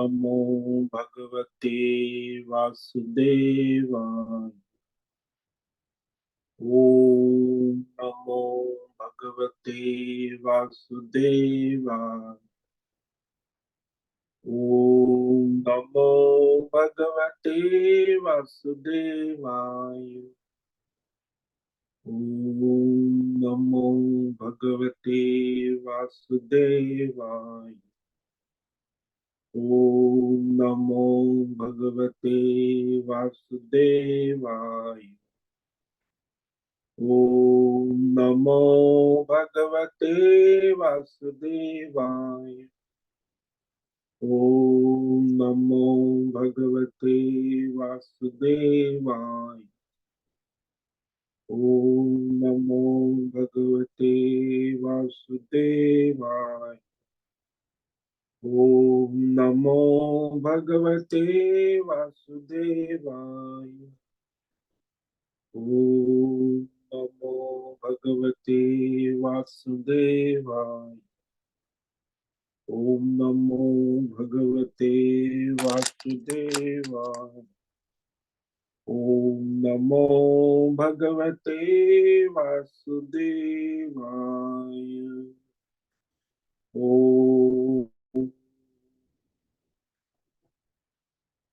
नमो भगवते वासुदेवाय। ओम नमो भगवते वासुदेवाय। ओम नमो भगवते वासुदेवाय। ओम नमो भगवते वासुदेवाय। ओम नमो भगवते वासुदेवाय। ओम नमो भगवते वासुदेवाय। ओम नमो भगवते वासुदेवाय। ओम नमो भगवते वासुदेवाय। ओम नमो भगवते वासुदेवाय। ओम नमो भगवते वासुदेवाय। ओम नमो भगवते वासुदेवाय। ओम नमो भगवते वासुदेवाय। ओम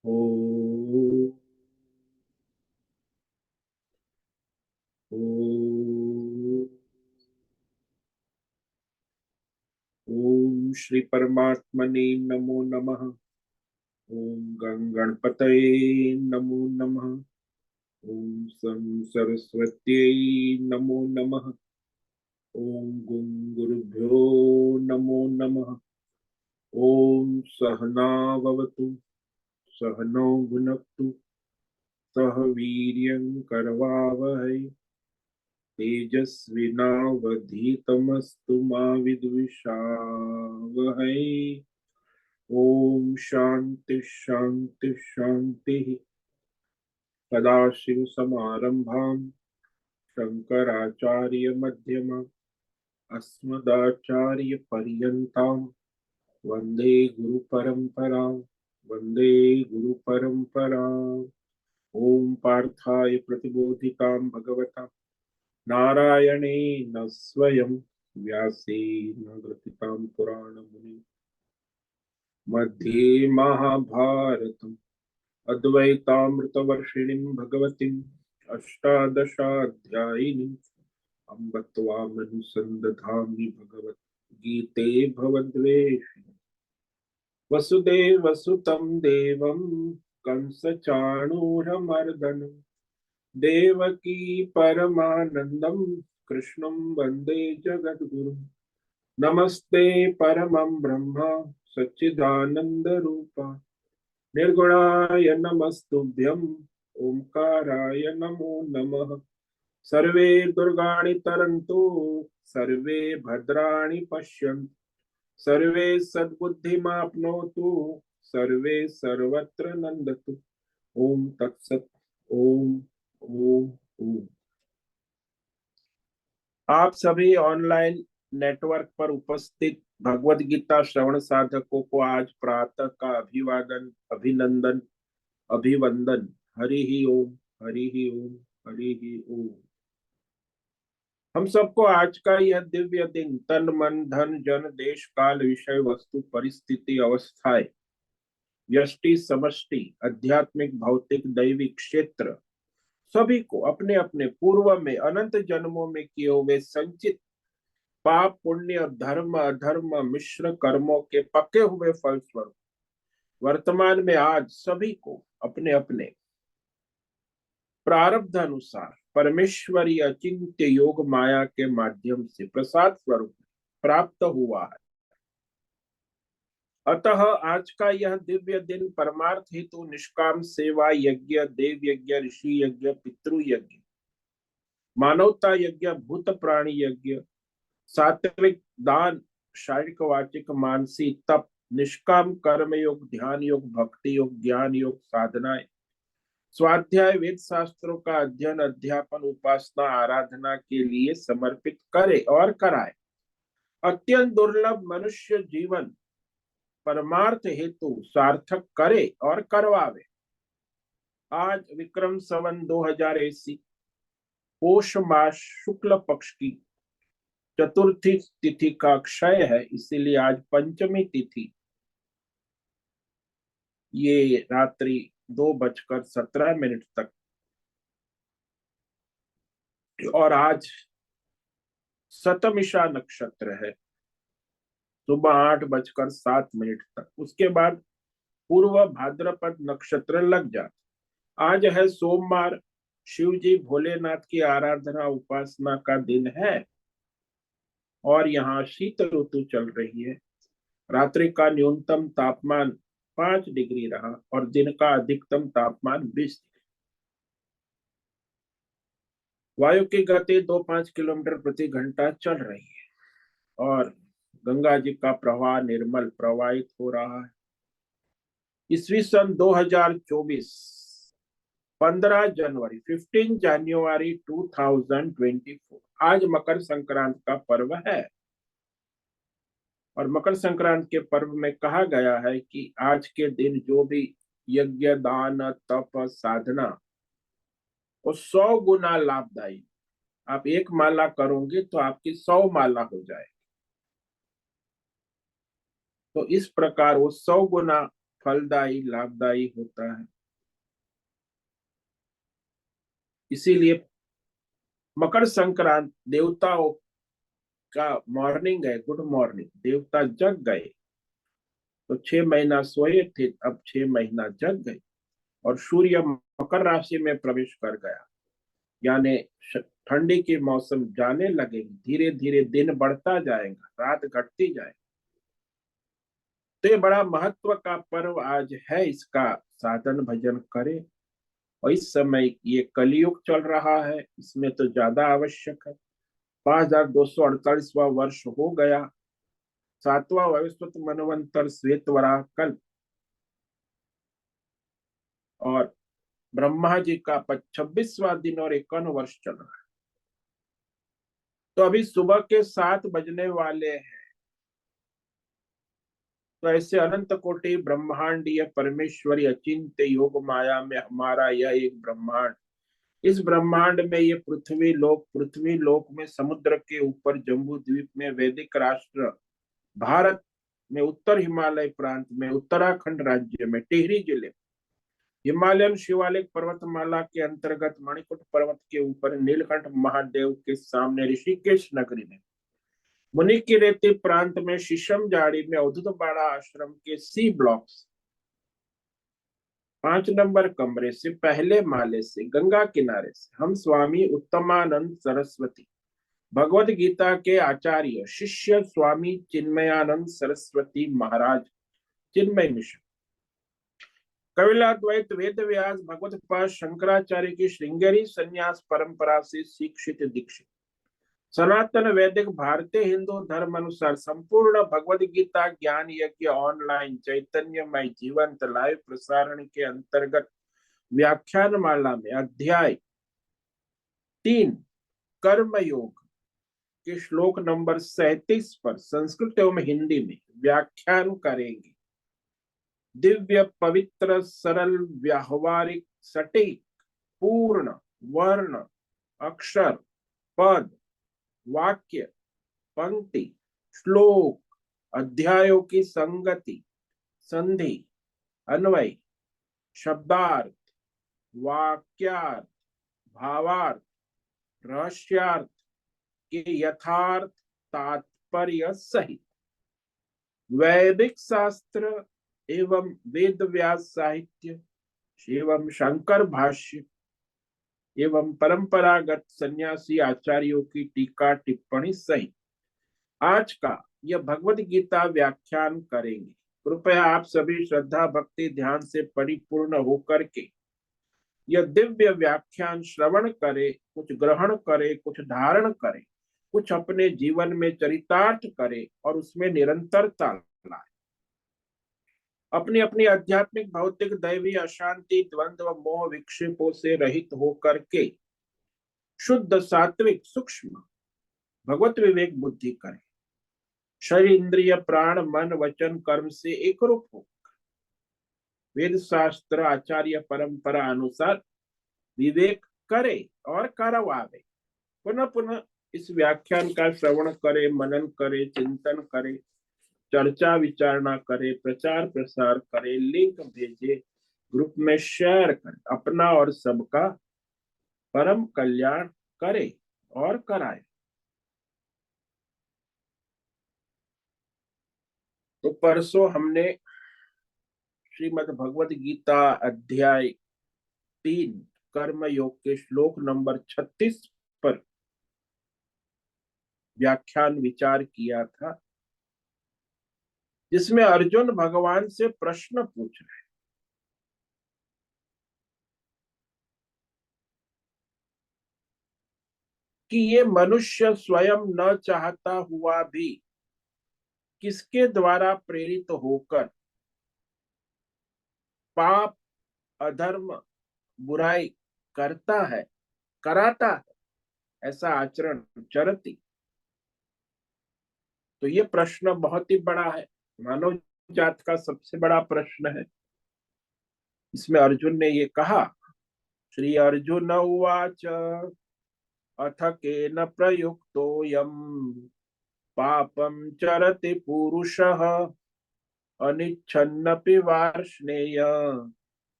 ओम ओम ओम श्री परमात्मने नमो नमः। ओम गं गणपतये नमो नमः। ओम सं सरस्वत्यै नमो नमः। ओम गुं गुरुभ्यो नमो नमः। ओम सहना भवतु सहनौ भुनक्तु सह वीर्यं करवावहै तेजस्विनावधीतमस्तु मा विद्विषावहै। ओम शांति शांति शांति। सदाशिव समारंभां शंकराचार्य मध्यमा अस्मदाचार्य पर्यन्तां वंदे गुरु परंपरा। वंदे गुरु परंपरा। ओम पार्थाय प्रतिबोधितां भगवता नारायणेन स्वयं व्यासेन ग्रथितां पुराणमुनिं मध्ये महाभारतम् अद्वैतामृतवर्षिणीं भगवतीम् अष्टादशाध्यायिनीम् अम्ब त्वामनुसन्दधामि भगवद्गीते भवद्वेषिणि। वसुदेवसुतं देवं कंसचाणूरमर्दनं देवकी परमानन्दं कृष्णं वन्दे जगद्गुरुं। नमस्ते परमं ब्रह्म सच्चिदानन्दरूपा निर्गुणाय नमस्तुभ्यं ओंकाराय नमो नमः। सर्वे दुर्गाणि तरन्तु सर्वे भद्राणि पश्यन्तु सर्वे सद्बुद्धिमाप्नोतु सर्वे सर्वत्र नन्दतु। ओम तत्सत। ओम ओम ओम। आप सभी ऑनलाइन नेटवर्क पर उपस्थित भगवत गीता श्रवण साधकों को आज प्रातः का अभिवादन अभिनंदन अभिवंदन। हरि ही ओम हरि ही ओम हरि ही ओम। हम सबको आज का यह दिव्य दिन तन मन धन जन देश काल विषय वस्तु परिस्थिति अवस्थाएं व्यष्टि समष्टि आध्यात्मिक भौतिक दैविक क्षेत्र सभी को अपने अपने पूर्व में अनंत जन्मों में किए हुए संचित पाप पुण्य धर्म अधर्म मिश्र कर्मों के पके हुए फलस्वरूप वर्तमान में आज सभी को अपने अपने प्रारब्ध अनुसार परमेश्वरी अचिंत्य योग माया के माध्यम से प्रसाद स्वरूप प्राप्त हुआ है। अतः आज का यह दिव्य दिन परमार्थ हेतु निष्काम सेवा यज्ञ देव यज्ञ ऋषि यज्ञ पितृ यज्ञ मानवता यज्ञ भूत प्राणी यज्ञ सात्विक दान शारीरिक वाचिक मानसी तप निष्काम कर्म योग ध्यान योग भक्ति योग ज्ञान योग साधनाएं स्वाध्याय वेद शास्त्रों का अध्ययन अध्यापन उपासना आराधना के लिए समर्पित करे और कराए। अत्यंत दुर्लभ मनुष्य जीवन परमार्थ हेतु सार्थक करे और करवावे। आज विक्रम संवत 2080 पोष मास शुक्ल पक्ष की चतुर्थी तिथि का क्षय है, इसीलिए आज पंचमी तिथि ये रात्रि 2:17 तक, और आज शतमिषा नक्षत्र है सुबह 8:07 तक। उसके बाद पूर्व भाद्रपद नक्षत्र लग जाता। आज है सोमवार, शिव जी भोलेनाथ की आराधना उपासना का दिन है, और यहाँ शीत ऋतु चल रही है। रात्रि का न्यूनतम तापमान 5 डिग्री रहा और दिन का अधिकतम तापमान 20 डिग्री। वायु की गति 2-5 किलोमीटर प्रति घंटा चल रही है, और गंगा जी का प्रवाह निर्मल प्रवाहित हो रहा है। ईस्वी सन 2024 15 जनवरी 15 जनवरी 2024 आज मकर संक्रांति का पर्व है। और मकर संक्रांति के पर्व में कहा गया है कि आज के दिन जो भी यज्ञ दान तप साधना वो 100 गुना लाभदायी। आप एक माला करोगे तो आपकी 100 माला हो जाए, तो इस प्रकार वो 100 गुना फलदायी लाभदायी होता है। इसीलिए मकर संक्रांति देवताओं का मॉर्निंग है, गुड मॉर्निंग। देवता जग गए तो 6 महीना सोए थे, अब 6 महीना जग गए, और सूर्य मकर राशि में प्रवेश कर गया, यानी ठंडी के मौसम जाने लगेगी। धीरे धीरे दिन बढ़ता जाएगा, रात घटती जाएगी। तो ये बड़ा महत्व का पर्व आज है, इसका साधन भजन करें। और इस समय ये कलियुग चल रहा है, इसमें तो ज्यादा आवश्यक है। 5248वां वर्ष हो गया, 7वां वैवस्वत मनवंतर श्वेत वराह कल्प, और ब्रह्मा जी का 26वां दिन और 51 वर्ष चल रहा है। तो अभी सुबह के 7 बजने वाले हैं। तो ऐसे अनंत कोटि ब्रह्मांडीय परमेश्वरी अचिंत्य योग माया में हमारा यह एक ब्रह्मांड, इस ब्रह्मांड में ये पृथ्वी लोक में समुद्र के ऊपर जम्बू द्वीप में वैदिक राष्ट्र भारत में उत्तर हिमालय प्रांत में उत्तराखंड राज्य में टिहरी जिले हिमालयन शिवालिक पर्वतमाला के अंतर्गत मणिकुट पर्वत के ऊपर नीलकंठ महादेव के सामने ऋषिकेश नगरी में मुनि की रेती प्रांत में शीशम झाड़ी में अवधूत बाड़ा आश्रम के सी ब्लॉक्स 5 नंबर कमरे से पहले माले से गंगा किनारे से हम स्वामी उत्तमानंद सरस्वती भगवद गीता के आचार्य शिष्य स्वामी चिन्मयानंद सरस्वती महाराज चिन्मय मिशन कपिलाद्वैत वेद व्यास भगवत पाद शंकराचार्य की श्रृंगेरी संन्यास परंपरा से शिक्षित दीक्षित सनातन वैदिक भारतीय हिंदू धर्म अनुसार संपूर्ण भगवद गीता ज्ञान यज्ञ ऑनलाइन चैतन्यमय जीवंत लाइव प्रसारण के अंतर्गत व्याख्यान माला में अध्याय 3 कर्म योग के श्लोक नंबर 37 पर संस्कृत एवं हिंदी में व्याख्यान करेंगे। दिव्य पवित्र सरल व्यावहारिक सटीक पूर्ण वर्ण अक्षर पद वाक्य पंक्ति श्लोक अध्यायों की संगति संधि अन्वय शब्दार्थ वाक्यार्थ भावार्थ रहस्यार्थ के यथार्थ तात्पर्य सहित वैदिक शास्त्र एवं वेद व्यास साहित्य एवं शंकर भाष्य एवं परंपरागत सन्यासी आचार्यों की टीका टिप्पणी सहित आज का यह भगवद गीता व्याख्यान करेंगे। कृपया आप सभी श्रद्धा भक्ति ध्यान से परिपूर्ण होकर के यह दिव्य व्याख्यान श्रवण करे, कुछ ग्रहण करे, कुछ धारण करे, कुछ अपने जीवन में चरितार्थ करे और उसमें निरंतरता लाए। अपनी अपनी आध्यात्मिक भौतिक दैवी अशांति द्वंद्व मोह विक्षेपों से रहित होकर के शुद्ध सात्विक सूक्ष्म भगवत विवेक बुद्धि करें। शरीर इंद्रिय प्राण मन वचन कर्म से एक रूप हो, वेद शास्त्र आचार्य परंपरा अनुसार विवेक करे और करवावे। पुनः पुनः इस व्याख्यान का श्रवण करे, मनन करे, चिंतन करे, चर्चा विचारणा करे, प्रचार प्रसार करे, लिंक भेजे, ग्रुप में शेयर करे, अपना और सबका परम कल्याण करे और कराए। तो परसों हमने श्रीमद् भगवद गीता अध्याय 3 कर्म योग के श्लोक नंबर 36 पर व्याख्यान विचार किया था, जिसमें अर्जुन भगवान से प्रश्न पूछ रहे कि ये मनुष्य स्वयं न चाहता हुआ भी किसके द्वारा प्रेरित होकर पाप अधर्म बुराई करता है, कराता है ऐसा आचरण चरती। तो ये प्रश्न बहुत ही बड़ा है, मानव जात का सबसे बड़ा प्रश्न है। इसमें अर्जुन ने ये कहा, श्री अर्जुन उवाच अथ केन प्रयुक्तोऽयं पापं चरति पुरुषः अनिच्छन्नपि वार्ष्णेय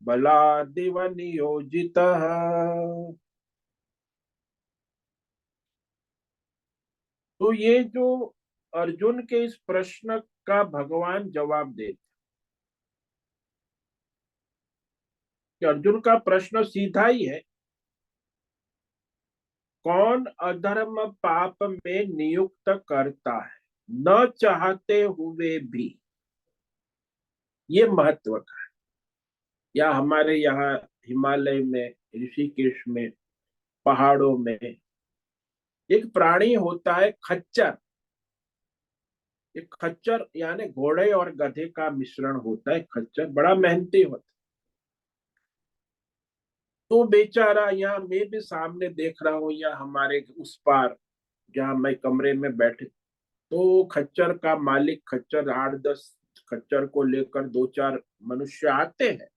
बलादिव नियोजितः। तो ये जो अर्जुन के इस प्रश्न का भगवान जवाब देते कि अर्जुन का प्रश्न सीधा ही है, कौन अधर्म पाप में नियुक्त करता है न चाहते हुए भी। ये महत्व का, या हमारे यहाँ हिमालय में, ऋषिकेश में, पहाड़ों में एक प्राणी होता है खच्चर। एक खच्चर यानी घोड़े और गधे का मिश्रण होता है। खच्चर बड़ा मेहनती होता है। तो बेचारा, यहाँ मैं भी सामने देख रहा हूँ, या हमारे उस पार जहाँ मैं कमरे में बैठे, तो खच्चर का मालिक, खच्चर 8-10 खच्चर को लेकर 2-4 मनुष्य आते हैं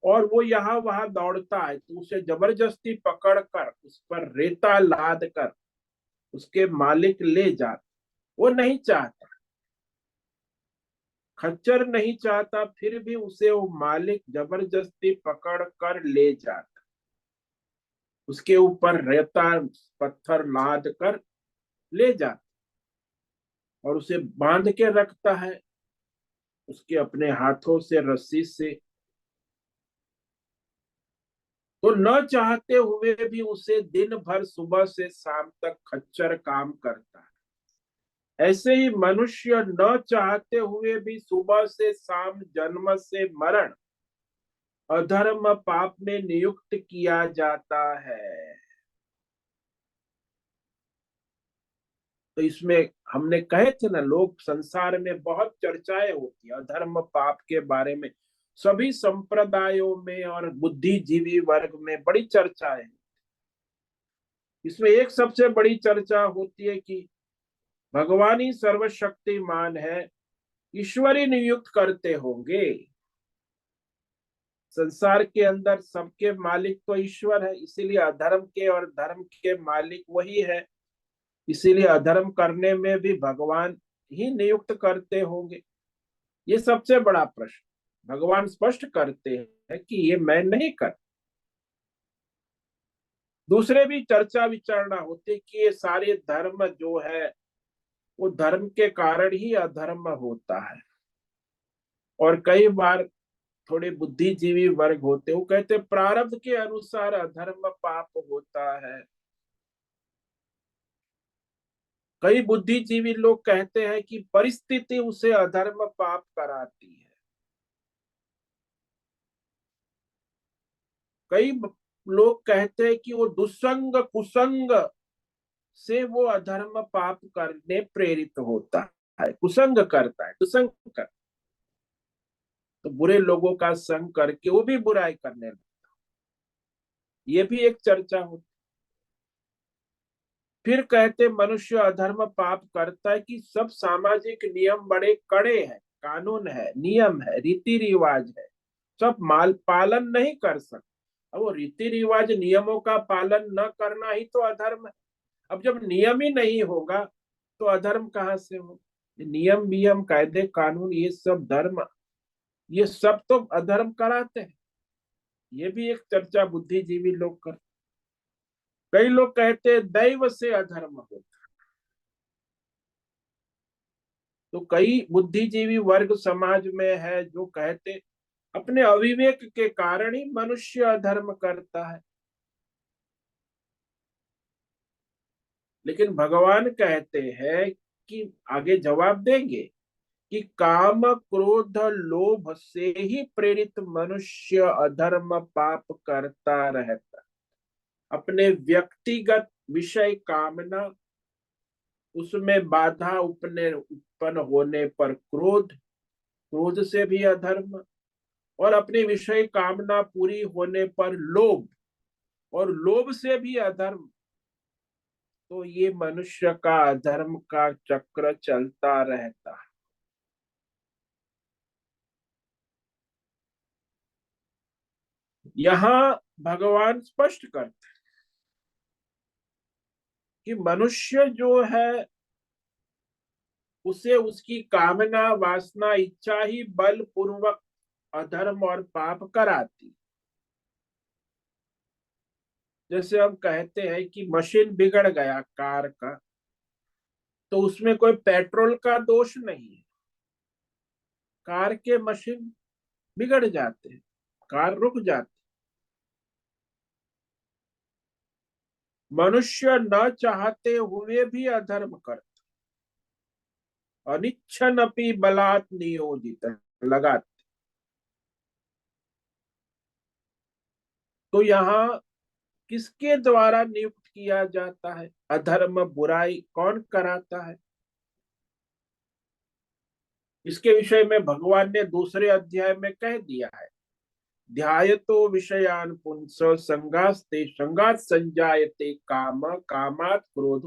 और वो यहाँ वहां दौड़ता है, तो उसे जबरदस्ती पकड़कर उस पर रेता लाद कर उसके मालिक ले जाते। वो नहीं चाहता, खच्चर नहीं चाहता, फिर भी उसे वो मालिक जबरदस्ती पकड़ कर ले जाता, उसके ऊपर रेता पत्थर लाद कर ले जाता और उसे बांध के रखता है उसके अपने हाथों से, रस्सी से। तो न चाहते हुए भी उसे दिन भर सुबह से शाम तक खच्चर काम करता है। ऐसे ही मनुष्य न चाहते हुए भी सुबह से शाम, जन्म से मरण, अधर्म पाप में नियुक्त किया जाता है। तो इसमें हमने कहे थे ना, लोग संसार में बहुत चर्चाएं होती है अधर्म पाप के बारे में, सभी संप्रदायों में और बुद्धिजीवी वर्ग में बड़ी चर्चाएं। इसमें एक सबसे बड़ी चर्चा होती है कि भगवान ही सर्वशक्तिमान है, ईश्वर ही नियुक्त करते होंगे। संसार के अंदर सबके मालिक तो ईश्वर है, इसीलिए अधर्म के और धर्म के मालिक वही है, इसीलिए अधर्म करने में भी भगवान ही नियुक्त करते होंगे। ये सबसे बड़ा प्रश्न। भगवान स्पष्ट करते हैं कि ये मैं नहीं कर। दूसरे भी चर्चा विचारणा होती कि ये सारे धर्म जो है वो धर्म के कारण ही अधर्म होता है। और कई बार थोड़े बुद्धिजीवी वर्ग होते, वो कहते प्रारब्ध के अनुसार अधर्म पाप होता है। कई बुद्धिजीवी लोग कहते हैं कि परिस्थिति उसे अधर्म पाप कराती है। कई लोग कहते हैं कि वो दुसंग कुसंग से वो अधर्म पाप करने प्रेरित होता है, कुसंग करता है, दुसंग कर, तो बुरे लोगों का संग करके वो भी बुराई करने लगता। ये भी एक चर्चा होती। फिर कहते मनुष्य अधर्म पाप करता है कि सब सामाजिक नियम बड़े कड़े हैं, कानून है, नियम है, रीति रिवाज है, सब माल पालन नहीं कर सकता। अब वो रीति रिवाज नियमों का पालन न करना ही तो अधर्म है। अब जब नियम ही नहीं होगा तो अधर्म कहाँ से हो? नियम वियम कायदे कानून ये सब धर्म, ये सब तो अधर्म कराते हैं। ये भी एक चर्चा बुद्धिजीवी लोग कर। कई लोग कहते हैं दैव से अधर्म होता। तो कई बुद्धिजीवी वर्ग समाज में है जो कहते अपने अविवेक के कारण ही मनुष्य अधर्म करता है। लेकिन भगवान कहते हैं कि आगे जवाब देंगे कि काम क्रोध लोभ से ही प्रेरित मनुष्य अधर्म पाप करता रहता। अपने व्यक्तिगत विषय कामना, उसमें बाधा उत्पन्न होने पर क्रोध, क्रोध से भी अधर्म, और अपनी विषय कामना पूरी होने पर लोभ, और लोभ से भी अधर्म। तो ये मनुष्य का अधर्म का चक्र चलता रहता है। यहाँ भगवान स्पष्ट करते हैं कि मनुष्य जो है उसे उसकी कामना वासना इच्छा ही बल पूर्वक अधर्म और पाप कराती। जैसे हम कहते हैं कि मशीन बिगड़ गया कार का, तो उसमें कोई पेट्रोल का दोष नहीं है। कार के मशीन बिगड़ जाते हैं, कार रुक जाती। मनुष्य न चाहते हुए भी अधर्म करते, अनिच्छन अपि बलात् नियोजित लगाते। तो यहाँ किसके द्वारा नियुक्त किया जाता है? अधर्म बुराई कौन कराता है? इसके विषय में भगवान ने दूसरे अध्याय में कह दिया है, ध्यायतो विषयान पुंस संगास्ते संगात संजायते काम कामात क्रोध।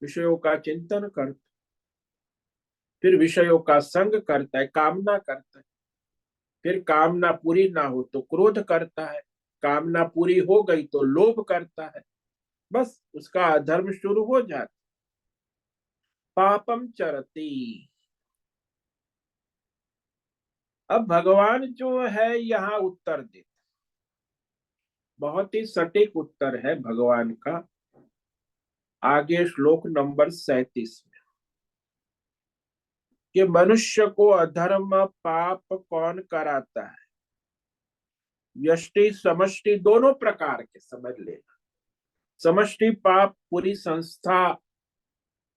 विषयों का चिंतन कर, फिर विषयों का संग करता है, कामना करता है, फिर कामना पूरी ना हो तो क्रोध करता है, कामना पूरी हो गई तो लोभ करता है। बस उसका अधर्म शुरू हो जाता। पापम चरती। अब भगवान जो है यहाँ उत्तर दे, बहुत ही सटीक उत्तर है भगवान का। आगे श्लोक नंबर 37 में कि मनुष्य को अधर्म पाप कौन कराता है? व्यष्टि समष्टि दोनों प्रकार के समझ लेना। समष्टि पाप पूरी संस्था,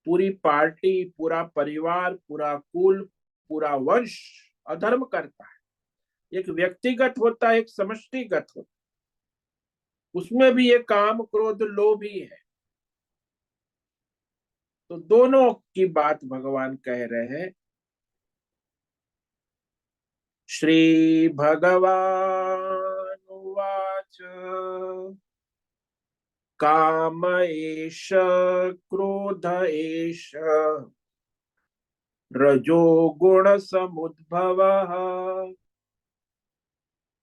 पूरी पार्टी, पूरा परिवार, पूरा कुल, पूरा वंश अधर्म करता है। एक व्यक्तिगत होता है, एक समष्टिगत होता है, उसमें भी ये काम क्रोध लोभ ही है। तो दोनों की बात भगवान कह रहे हैं। श्री भगवान उवाच काम एष क्रोध एष रजो गुण समुद्भवः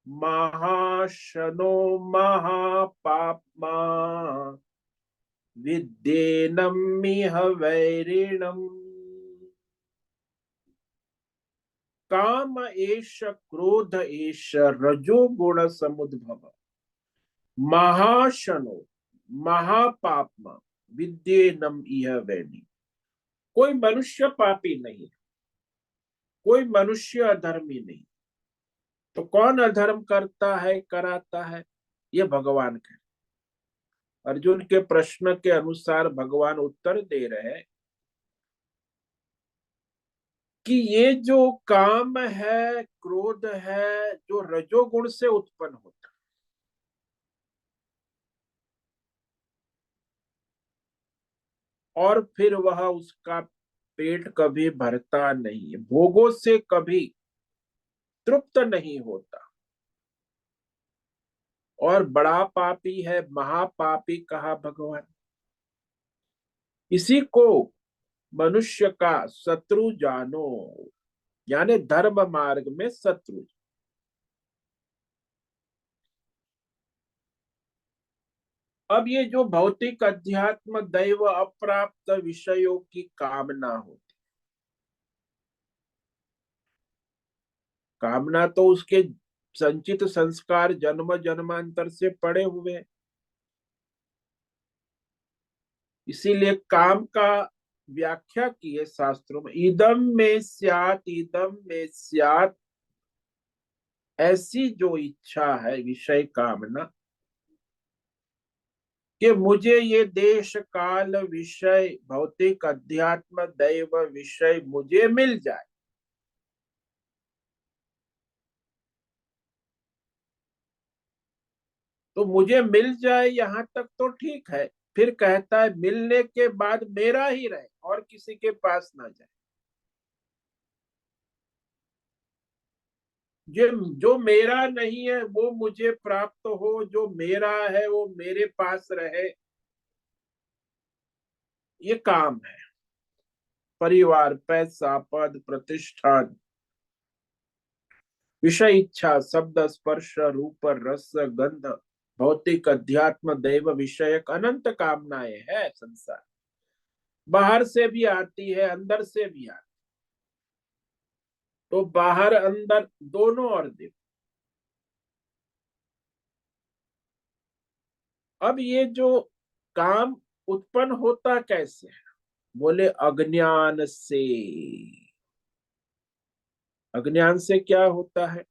महाशनो महापाप्मा विद्येनमिह वैरिणम्। काम एष क्रोध एष रजो गुण समुद्भव महाशनो महापाप्मा विद्येनम इह वैरिणम्। कोई मनुष्य पापी नहीं, कोई मनुष्य अधर्मी नहीं। तो कौन अधर्म करता है, कराता है? ये भगवान कहते। अर्जुन के प्रश्न के अनुसार भगवान उत्तर दे रहे हैं कि ये जो काम है, क्रोध है, जो रजोगुण से उत्पन्न होता, और फिर वह उसका पेट कभी भरता नहीं है, भोगों से कभी तृप्त नहीं होता, और बड़ा पापी है, महापापी कहा भगवान। इसी को मनुष्य का शत्रु जानो, यानी धर्म मार्ग में शत्रु। अब ये जो भौतिक अध्यात्म दैव अप्राप्त विषयों की कामना होती, कामना तो उसके संचित संस्कार जन्म जन्मांतर से पड़े हुए हैं। इसीलिए काम का व्याख्या की है शास्त्रों में, इदम में स्यात्, ऐसी जो इच्छा है विषय कामना, कि मुझे ये देश काल विषय भौतिक अध्यात्म दैव विषय मुझे मिल जाए। तो मुझे मिल जाए यहां तक तो ठीक है, फिर कहता है मिलने के बाद मेरा ही रहे और किसी के पास ना जाए। जो जो मेरा नहीं है वो मुझे प्राप्त हो, जो मेरा है वो मेरे पास रहे, ये काम है। परिवार, पैसा, पद, प्रतिष्ठान, विषय इच्छा, शब्द, स्पर्श, रूप, रस, गंध, भौतिक अध्यात्म दैव विषयक अनंत कामनाएं है संसार। बाहर से भी आती है, अंदर से भी आती। तो बाहर अंदर दोनों और देखो। अब ये जो काम उत्पन्न होता कैसे है? बोले अज्ञान से। अज्ञान से क्या होता है?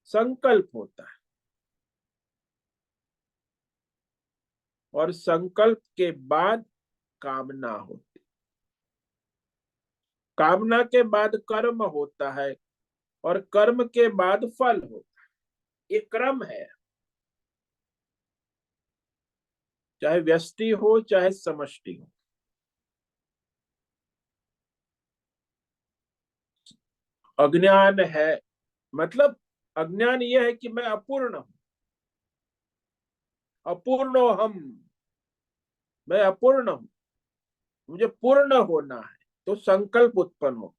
संकल्प होता है। और संकल्प के बाद कामना होती, कामना के बाद कर्म होता है, और कर्म के बाद फल होता है। ये क्रम है, चाहे व्यष्टि हो चाहे समष्टि हो। अज्ञान है मतलब, अज्ञान यह है कि मैं अपूर्ण हूं, अपूर्ण हम, मैं अपूर्ण हूं, मुझे पूर्ण होना है। तो संकल्प उत्पन्न हो,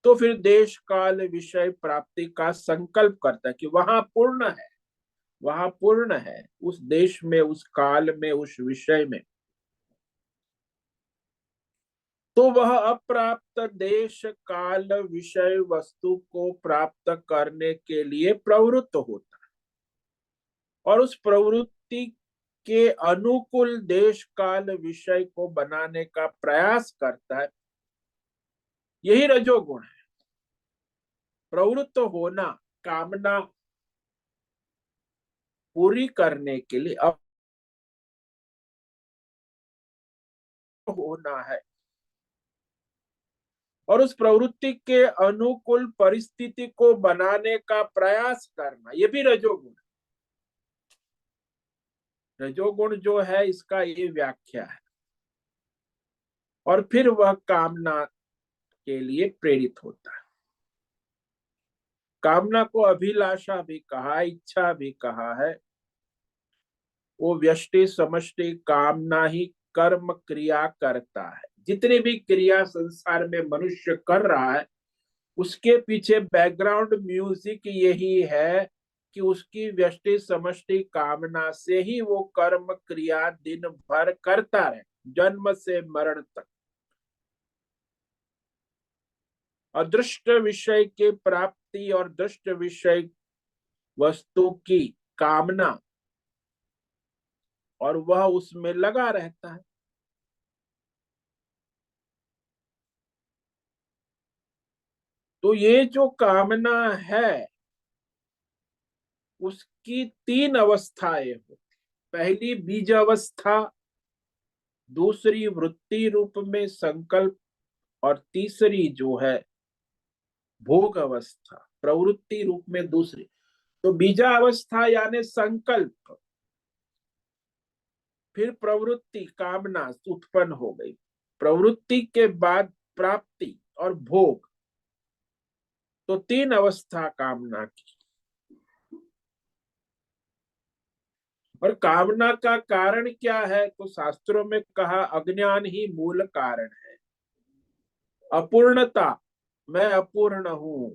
तो फिर देश काल विषय प्राप्ति का संकल्प करता है कि वहां पूर्ण है, वहां पूर्ण है, उस देश में, उस काल में, उस विषय में। तो वह अप्राप्त देश काल विषय वस्तु को प्राप्त करने के लिए प्रवृत्त होता है, और उस प्रवृत्ति के अनुकूल देश काल विषय को बनाने का प्रयास करता है। यही रजोगुण है, प्रवृत्त होना, कामना पूरी करने के लिए अब होना है, और उस प्रवृत्ति के अनुकूल परिस्थिति को बनाने का प्रयास करना, ये भी रजोगुण। रजोगुण जो है इसका ये व्याख्या है। और फिर वह कामना के लिए प्रेरित होता है। कामना को अभिलाषा भी कहा, इच्छा भी कहा है। वो व्यष्टि समष्टि कामना ही कर्म क्रिया करता है। जितनी भी क्रिया संसार में मनुष्य कर रहा है, उसके पीछे बैकग्राउंड म्यूजिक यही है कि उसकी व्यष्टि समष्टि कामना से ही वो कर्म क्रिया दिन भर करता रहे, जन्म से मरण तक। अदृष्ट विषय के प्राप्ति और दृष्ट विषय वस्तु की कामना, और वह उसमें लगा रहता है। तो ये जो कामना है उसकी तीन अवस्थाएं होती। पहली बीज अवस्था, दूसरी वृत्ति रूप में संकल्प, और तीसरी जो है भोग अवस्था, प्रवृत्ति रूप में दूसरी। तो बीजा अवस्था यानी संकल्प, फिर प्रवृत्ति कामना उत्पन्न हो गई, प्रवृत्ति के बाद प्राप्ति और भोग। तो तीन अवस्था कामना की। और कामना का कारण क्या है? तो शास्त्रों में कहा अज्ञान ही मूल कारण है। अपूर्णता, मैं अपूर्ण हूं,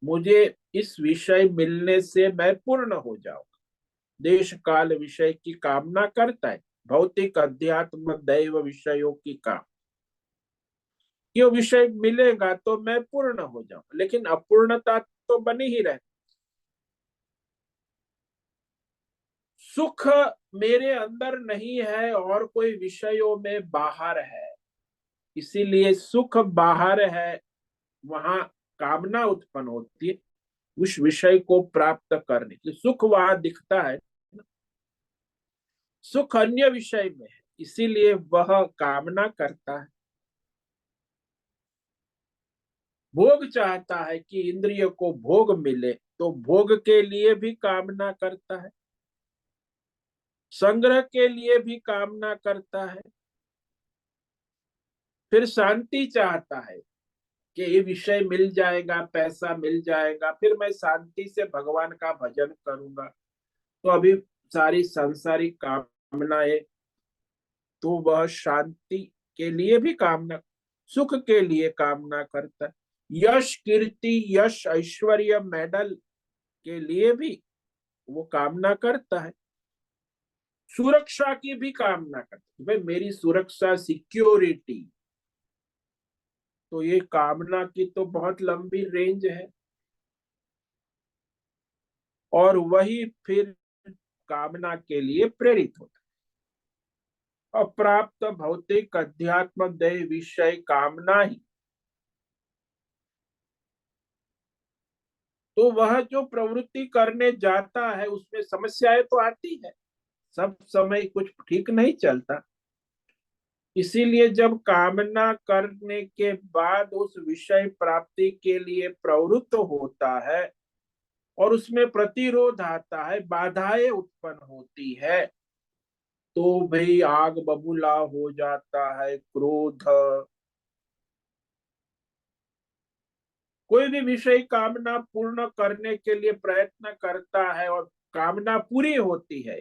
मुझे इस विषय मिलने से मैं पूर्ण हो जाऊं। देश काल विषय की कामना करता है, भौतिक अध्यात्म दैव विषयों की काम, ये विषय मिलेगा तो मैं पूर्ण हो जाऊं, लेकिन अपूर्णता तो बनी ही रहती। सुख मेरे अंदर नहीं है और कोई विषयों में बाहर है, इसीलिए सुख बाहर है, वहां कामना उत्पन्न होती है उस विषय को प्राप्त करने की। सुख वहां दिखता है, सुख अन्य विषय में है, इसीलिए वह कामना करता है। भोग चाहता है कि इंद्रिय को भोग मिले, तो भोग के लिए भी कामना करता है, संग्रह के लिए भी कामना करता है। फिर शांति चाहता है कि ये विषय मिल जाएगा, पैसा मिल जाएगा, फिर मैं शांति से भगवान का भजन करूंगा। तो अभी सारी सांसारिक कामनाएं, तो वह शांति के लिए भी कामना, सुख के लिए कामना करता है। यश कीर्ति, यश ऐश्वर्य मेडल के लिए भी वो कामना करता है। सुरक्षा की भी कामना करता है, भाई मेरी सुरक्षा, सिक्योरिटी। तो ये कामना की तो बहुत लंबी रेंज है। और वही फिर कामना के लिए प्रेरित होता है। अप्राप्त भौतिक अध्यात्म दैव विषय कामना ही, तो वह जो प्रवृत्ति करने जाता है उसमें समस्याएं तो आती है, सब समय कुछ ठीक नहीं चलता। इसीलिए जब कामना करने के बाद उस विषय प्राप्ति के लिए प्रवृत्त होता है और उसमें प्रतिरोध आता है, बाधाएं उत्पन्न होती है, तो भाई आग बबूला हो जाता है, क्रोध। कोई भी विषय कामना पूर्ण करने के लिए प्रयत्न करता है और कामना पूरी होती है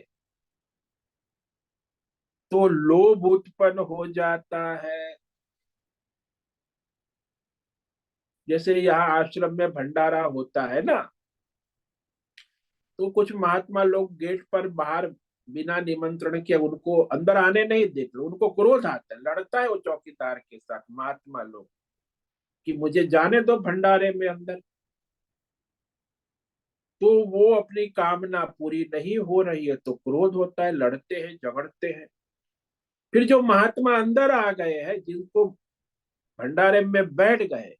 तो लोभ उत्पन्न हो जाता है। जैसे यहाँ आश्रम में भंडारा होता है ना, तो कुछ महात्मा लोग गेट पर बाहर बिना निमंत्रण के उनको अंदर आने नहीं देते, उनको क्रोध आता है, लड़ता है वो चौकीदार के साथ महात्मा लोग कि मुझे जाने दो भंडारे में अंदर। तो वो अपनी कामना पूरी नहीं हो रही है तो क्रोध होता है, लड़ते हैं, झगड़ते हैं। फिर जो महात्मा अंदर आ गए हैं, जिनको भंडारे में बैठ गए,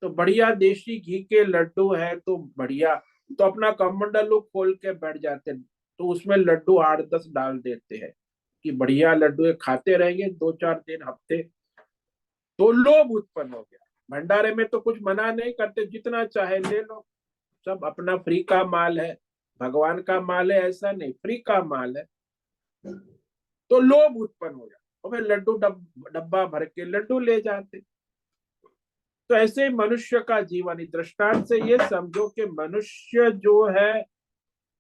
तो बढ़िया देशी घी के लड्डू है तो बढ़िया, तो अपना कमंडलू खोल के बैठ जाते हैं, तो उसमें लड्डू 8-10 डाल देते हैं कि बढ़िया लड्डू है, खाते रहेंगे 2-4 दिन, हफ्ते। तो लोभ उत्पन्न हो गया। भंडारे में तो कुछ मना नहीं करते, जितना चाहे ले लो, सब अपना फ्री का माल है, भगवान का माल है ऐसा नहीं, फ्री का माल है। तो लोभ उत्पन्न हो जाता, और फिर लड्डू डब्बा भर के लड्डू ले जाते। तो ऐसे ही मनुष्य का जीवन, इस दृष्टांत से ये समझो कि मनुष्य जो है,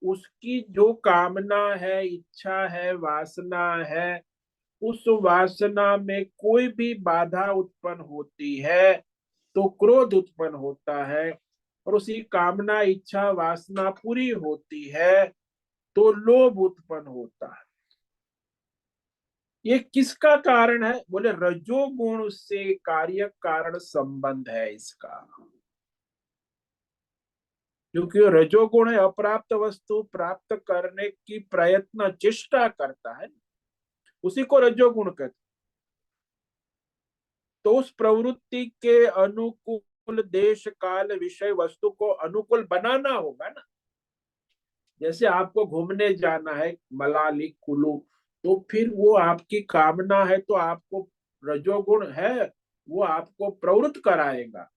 उसकी जो कामना है, इच्छा है, वासना है, उस वासना में कोई भी बाधा उत्पन्न होती है तो क्रोध उत्पन्न होता है, और उसी कामना, इच्छा, वासना पूरी होती है तो लोभ उत्पन्न होता है। ये किसका कारण है? बोले रजोगुण से कार्य कारण संबंध है इसका। क्योंकि रजोगुण है, अप्राप्त वस्तु प्राप्त करने की प्रयत्न, चेष्टा करता है, उसी को रजोगुण कहते। तो उस प्रवृत्ति के अनुकूल देश काल विषय वस्तु को अनुकूल बनाना होगा ना। जैसे आपको घूमने जाना है मलाली कुल्लू, तो फिर वो आपकी कामना है तो आपको रजोगुण है, वो आपको प्रवृत्त कराएगा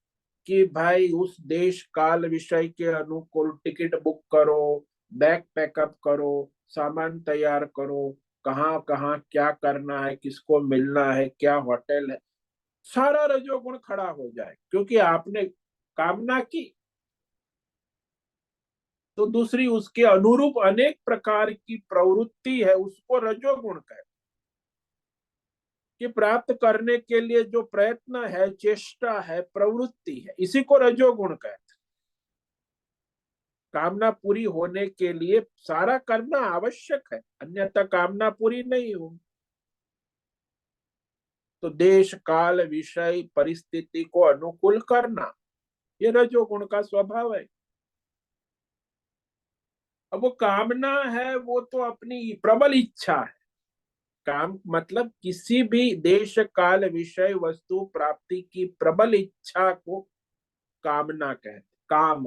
कि भाई उस देश काल विषय के अनुकूल टिकट बुक करो, बैग पैकअप करो, सामान तैयार करो, कहाँ कहाँ क्या करना है, किसको मिलना है, क्या होटल है, सारा रजोगुण खड़ा हो जाए क्योंकि आपने कामना की। तो दूसरी उसके अनुरूप अनेक प्रकार की प्रवृत्ति है, उसको रजोगुण कहते। कि प्राप्त करने के लिए जो प्रयत्न है, चेष्टा है, प्रवृत्ति है, इसी को रजोगुण कहते। कामना पूरी होने के लिए सारा करना आवश्यक है, अन्यथा कामना पूरी नहीं होगी। तो देश काल विषय परिस्थिति को अनुकूल करना, ये रजोगुण का स्वभाव है। अब वो कामना है, वो तो अपनी प्रबल इच्छा है। काम मतलब किसी भी देश काल विषय वस्तु प्राप्ति की प्रबल इच्छा को कामना कहते, काम।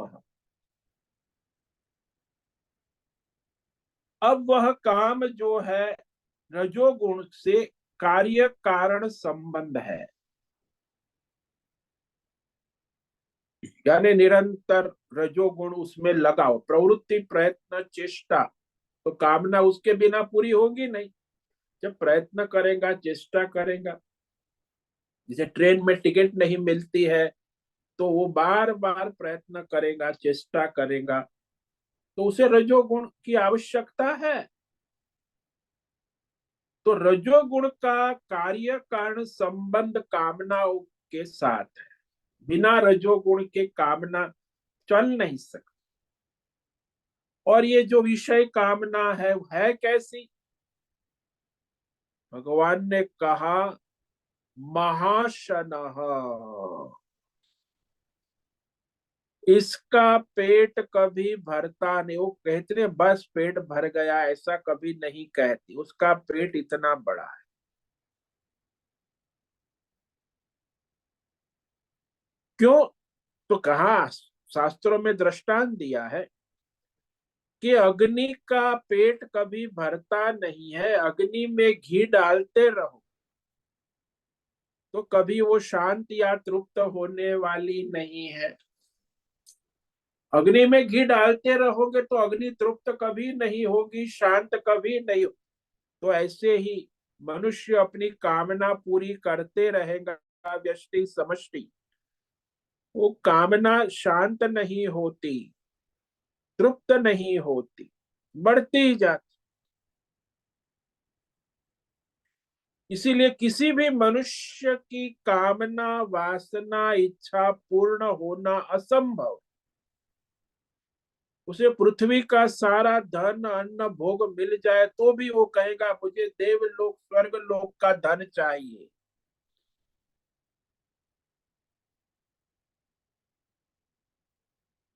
अब वह काम जो है रजोगुण से कार्य कारण संबंध है, यानी निरंतर रजोगुण उसमें लगाओ, प्रवृत्ति प्रयत्न चेष्टा, तो कामना उसके बिना पूरी होगी नहीं। जब प्रयत्न करेगा, चेष्टा करेगा, जैसे ट्रेन में टिकट नहीं मिलती है तो वो बार बार प्रयत्न करेगा, चेष्टा करेगा, तो उसे रजोगुण की आवश्यकता है। तो रजोगुण का कार्य कारण संबंध कामनाओं के साथ है, बिना रजोगुण के कामना चल नहीं सकती। और ये जो विषय कामना है कैसी? भगवान ने कहा महाशनः, इसका पेट कभी भरता नहीं। वो कहते हैं बस पेट भर गया, ऐसा कभी नहीं कहती, उसका पेट इतना बड़ा है। क्यों? तो कहा, शास्त्रों में दृष्टांत दिया है कि अग्नि का पेट कभी भरता नहीं है, अग्नि में घी डालते रहो तो कभी वो शांत या तृप्त होने वाली नहीं है। अग्नि में घी डालते रहोगे तो अग्नि तृप्त कभी नहीं होगी, शांत कभी नहीं। तो ऐसे ही मनुष्य अपनी कामना पूरी करते रहेगा, व्यष्टि समष्टि, वो कामना शांत नहीं होती, तृप्त नहीं होती, बढ़ती ही जाती। इसीलिए किसी भी मनुष्य की कामना वासना इच्छा पूर्ण होना असंभव। उसे पृथ्वी का सारा धन अन्न भोग मिल जाए तो भी वो कहेगा मुझे देवलोक स्वर्ग लोक का धन चाहिए।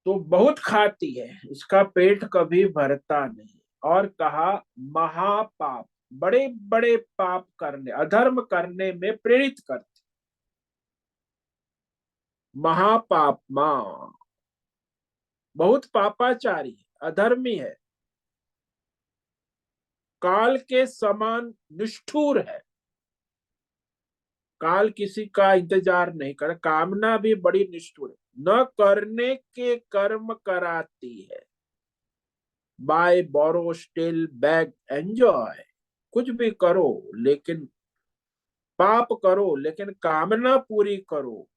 तो बहुत खाती है, इसका पेट कभी भरता नहीं। और कहा महापाप, बड़े बड़े पाप करने, अधर्म करने में प्रेरित करती। महापाप मां, बहुत पापाचारी है, अधर्मी है, काल के समान निष्ठुर है। काल किसी का इंतजार नहीं कर, कामना भी बड़ी निष्ठुर है, न करने के कर्म कराती है। बाय बोरो स्टिल बैग एंजॉय, कुछ भी करो लेकिन पाप करो लेकिन कामना पूरी करो।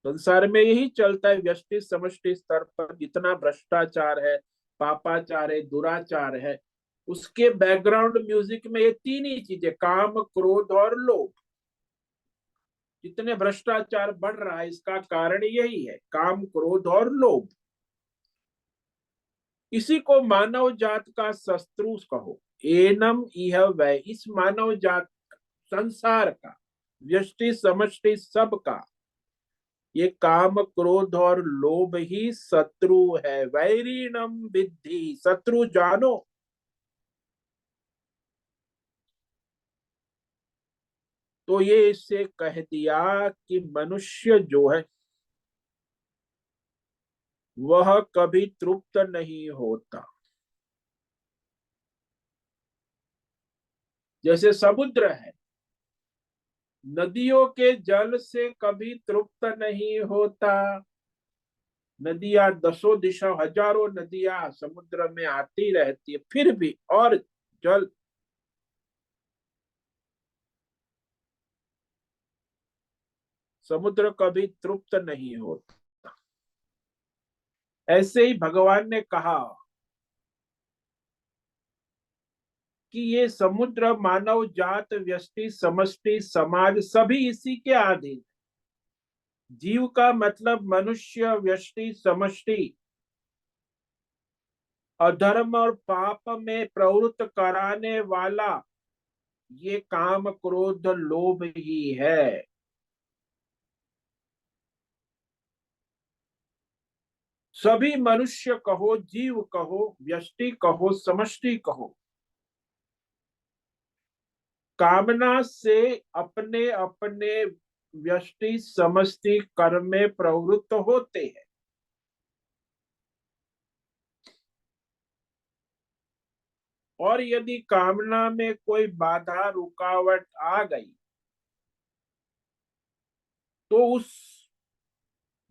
संसार में यही चलता है, व्यष्टि समष्टि स्तर पर जितना भ्रष्टाचार है, पापाचार है, दुराचार है, उसके बैकग्राउंड म्यूजिक में ये तीन ही चीजें, काम क्रोध और लोभ। जितने भ्रष्टाचार बढ़ रहा है इसका कारण यही है, काम क्रोध और लोभ। इसी को मानव जात का शत्रु कहो। एनम यह वह, इस मानव जात, संसार का, व्यष्टि समष्टि सबका, ये काम क्रोध और लोभ ही शत्रु है। वैरिणम विद्धि, शत्रु जानो। तो ये इससे कह दिया कि मनुष्य जो है वह कभी तृप्त नहीं होता। जैसे समुद्र है, नदियों के जल से कभी तृप्त नहीं होता। नदियां दसों दिशा, हजारों नदियां समुद्र में आती रहती है, फिर भी और जल, समुद्र कभी तृप्त नहीं होता। ऐसे ही भगवान ने कहा कि ये समुद्र, मानव जात, व्यष्टि, समष्टि, समाज सभी इसी के अधीन। जीव का मतलब मनुष्य, व्यष्टि, समष्टि, अधर्म और पाप में प्रवृत्त कराने वाला ये काम, क्रोध, लोभ ही है। सभी मनुष्य कहो, जीव कहो, व्यष्टि कहो, समष्टि कहो, कामना से अपने अपने व्यष्टि समष्टि कर्म में प्रवृत्त होते हैं। और यदि कामना में कोई बाधा, रुकावट आ गई तो उस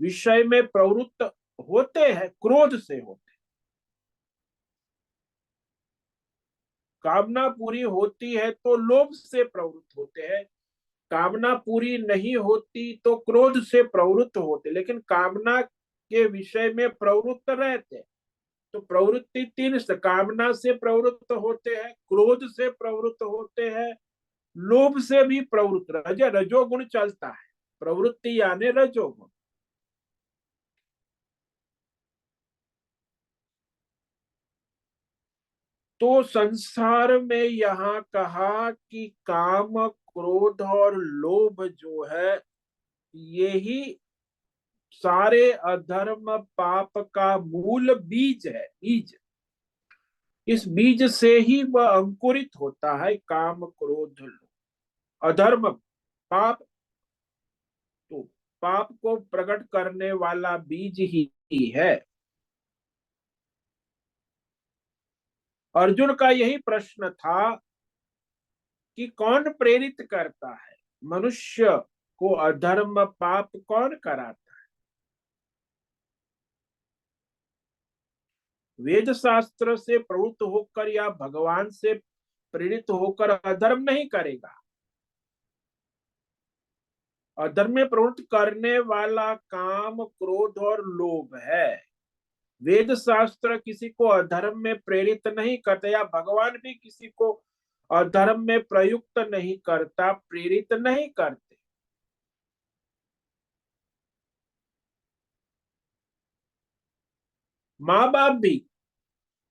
विषय में प्रवृत्त होते हैं, क्रोध से होते हैं। कामना पूरी होती है तो लोभ से प्रवृत्त होते हैं, कामना पूरी नहीं होती तो क्रोध से प्रवृत्त होते, लेकिन कामना के विषय में प्रवृत्त रहते हैं। तो प्रवृत्ति तीन से, कामना से प्रवृत्त होते हैं, क्रोध से प्रवृत्त होते हैं, लोभ से भी प्रवृत्त, रजोगुण चलता है, प्रवृत्ति यानी रजोगुण। तो संसार में यहाँ कहा कि काम, क्रोध और लोभ जो है, यही सारे अधर्म पाप का मूल बीज है, बीज। इस बीज से ही वह अंकुरित होता है, काम, क्रोध, लोभ। अधर्म, पाप, तो पाप को प्रकट करने वाला बीज ही है। अर्जुन का यही प्रश्न था कि कौन प्रेरित करता है मनुष्य को, अधर्म पाप कौन कराता है? वेद शास्त्र से प्रवृत्त होकर या भगवान से प्रेरित होकर अधर्म नहीं करेगा। अधर्म में प्रवृत्त करने वाला काम, क्रोध और लोभ है। वेद शास्त्र किसी को अधर्म में प्रेरित नहीं करता, या भगवान भी किसी को अधर्म में प्रयुक्त नहीं करता, प्रेरित नहीं करते। माँ बाप भी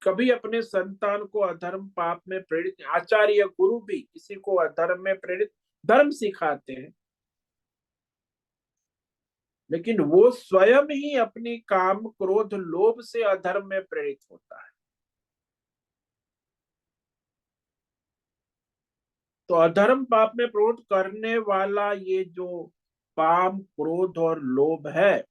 कभी अपने संतान को अधर्म पाप में प्रेरित, आचार्य गुरु भी किसी को अधर्म में प्रेरित धर्म सिखाते हैं, लेकिन वो स्वयं ही अपनी काम, क्रोध, लोभ से अधर्म में प्रेरित होता है। तो अधर्म पाप में प्रवृत्त करने वाला ये जो काम, क्रोध और लोभ है,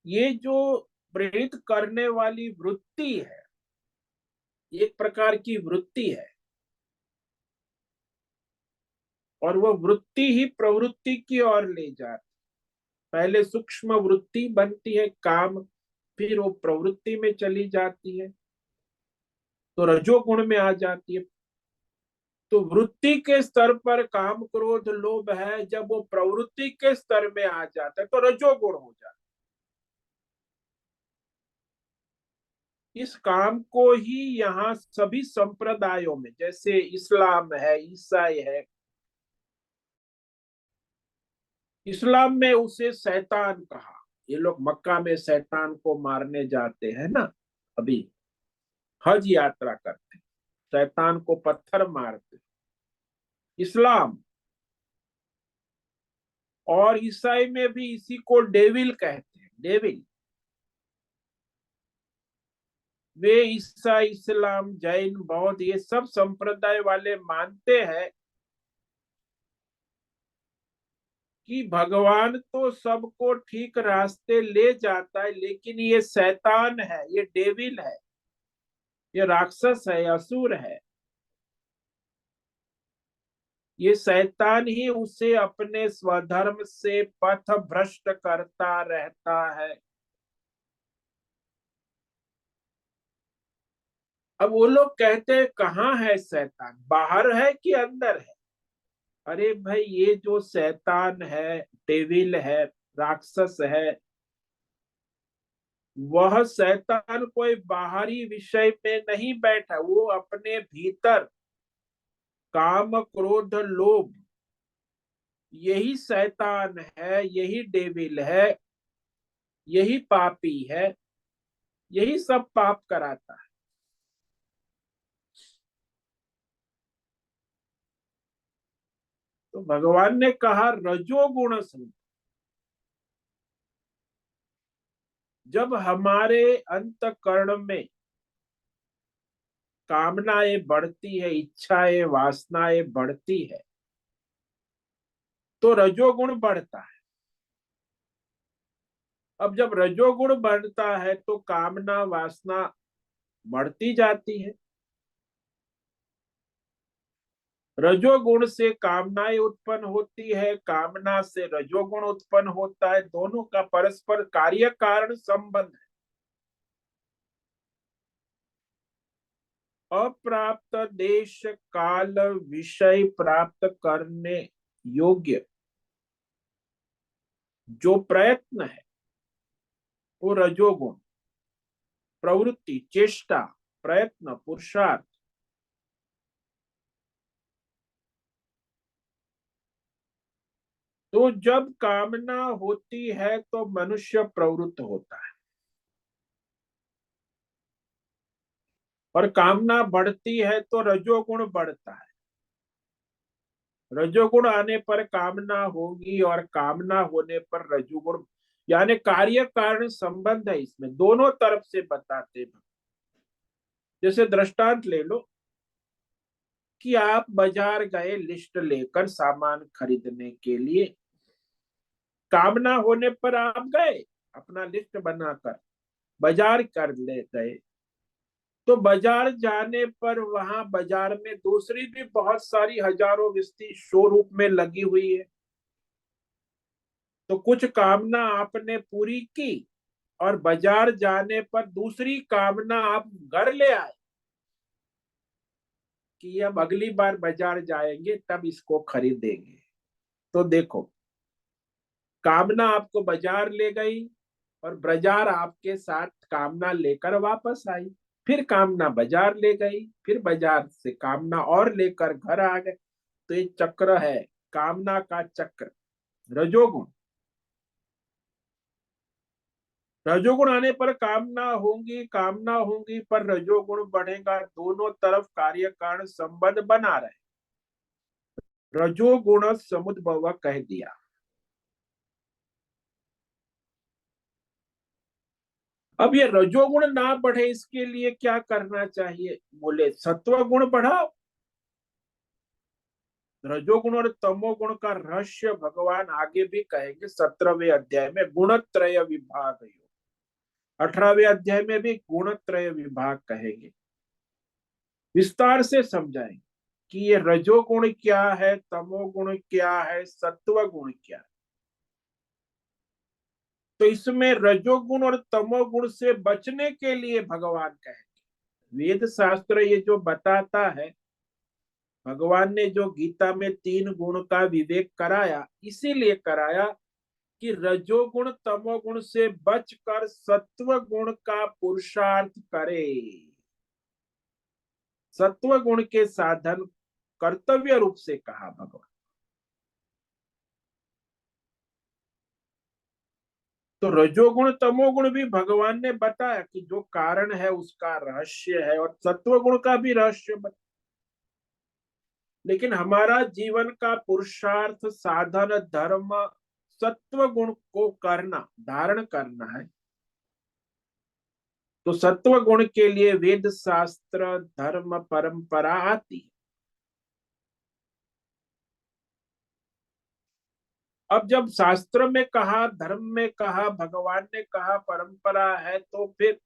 ये जो प्रेरित करने वाली वृत्ति है, एक प्रकार की वृत्ति है, और वह वृत्ति ही प्रवृत्ति की ओर ले जाती। पहले सूक्ष्म वृत्ति बनती है काम, फिर वो प्रवृत्ति में चली जाती है, तो रजोगुण में आ जाती है। तो वृत्ति के स्तर पर काम, क्रोध, लोभ है, जब वो प्रवृत्ति के स्तर में आ जाता है तो रजोगुण हो जाता है। इस काम को ही यहाँ सभी संप्रदायों में, जैसे इस्लाम है, ईसाई है, इस्लाम में उसे शैतान कहा। ये लोग मक्का में शैतान को मारने जाते हैं ना, अभी हज यात्रा करते, शैतान को पत्थर मारते, इस्लाम। और ईसाई में भी इसी को डेविल कहते हैं, डेविल। वे ईसाई, इस्लाम, जैन, बौद्ध, ये सब संप्रदाय वाले मानते हैं कि भगवान तो सबको ठीक रास्ते ले जाता है, लेकिन ये शैतान है, ये डेविल है, ये राक्षस है, असुर है। ये शैतान ही उसे अपने स्वधर्म से पथ भ्रष्ट करता रहता है। अब वो लोग कहते हैं कहाँ है शैतान, बाहर है कि अंदर है? अरे भाई, ये जो शैतान है, डेविल है, राक्षस है, वह शैतान कोई बाहरी विषय में नहीं बैठा, वो अपने भीतर काम क्रोध लोभ, यही शैतान है, यही डेविल है, यही पापी है, यही सब पाप कराता है। तो भगवान ने कहा रजोगुण संग, जब हमारे अंतकरण में कामनाएं बढ़ती है, इच्छाएं वासनाएं बढ़ती है, तो रजोगुण बढ़ता है। अब जब रजोगुण बढ़ता है तो कामना वासना बढ़ती जाती है। रजोगुण से कामनाएं उत्पन्न होती है, कामना से रजोगुण उत्पन्न होता है, दोनों का परस्पर कार्य कारण संबंध है। अप्राप्त देश काल विषय प्राप्त करने योग्य जो प्रयत्न है वो रजोगुण, प्रवृत्ति, चेष्टा, प्रयत्न, पुरुषार्थ। तो जब कामना होती है तो मनुष्य प्रवृत्त होता है, और कामना बढ़ती है तो रजोगुण बढ़ता है। रजोगुण आने पर कामना होगी और कामना होने पर रजोगुण, यानी कार्य कारण संबंध है इसमें, दोनों तरफ से बताते हैं। जैसे दृष्टांत ले लो कि आप बाजार गए लिस्ट लेकर सामान खरीदने के लिए, कामना होने पर आप गए, अपना लिस्ट बनाकर बाजार कर ले गए। तो बाजार जाने पर वहां बाजार में दूसरी भी बहुत सारी हजारों वस्तु शोरूम में लगी हुई है, तो कुछ कामना आपने पूरी की और बाजार जाने पर दूसरी कामना आप घर ले आए कि अब अगली बार बाजार जाएंगे तब इसको खरीदेंगे। तो देखो, कामना आपको बाजार ले गई और बाजार आपके साथ कामना लेकर वापस आई, फिर कामना बाजार ले गई, फिर बाजार से कामना और लेकर घर आ गए। तो ये चक्र है, कामना का चक्र, रजोगुण। रजोगुण आने पर कामना होंगी, कामना होंगी पर रजोगुण बढ़ेगा, दोनों तरफ कार्य कारण संबंध बना रहे, रजोगुण समुद्भव कह दिया। अब ये रजोगुण ना बढ़े इसके लिए क्या करना चाहिए, बोले सत्व गुण बढ़ाओ। रजोगुण और तमोगुण का रहस्य भगवान आगे भी कहेंगे 17वें अध्याय में, गुणत्रय विभाग। 18वें अध्याय में भी गुणत्रय विभाग कहेंगे, विस्तार से समझाएंगे कि ये रजोगुण क्या है, तमोगुण क्या है, सत्व गुण क्या है। तो इसमें रजोगुण और तमोगुण से बचने के लिए भगवान कहेंगे, वेद शास्त्र ये जो बताता है, भगवान ने जो गीता में 3 गुण का विवेक कराया, इसीलिए कराया कि रजोगुण तमोगुण से बचकर सत्व गुण का पुरुषार्थ करे, सत्व गुण के साधन कर्तव्य रूप से कहा भगवान। तो रजोगुण तमोगुण भी भगवान ने बताया कि जो कारण है उसका रहस्य है, और सत्व गुण का भी रहस्य बता। लेकिन हमारा जीवन का पुरुषार्थ साधन धर्म सत्व गुण को करना, धारण करना है। तो सत्व गुण के लिए वेद शास्त्र धर्म परंपरा आती है। अब जब शास्त्र में कहा, धर्म में कहा, भगवान ने कहा, परंपरा है, तो फिर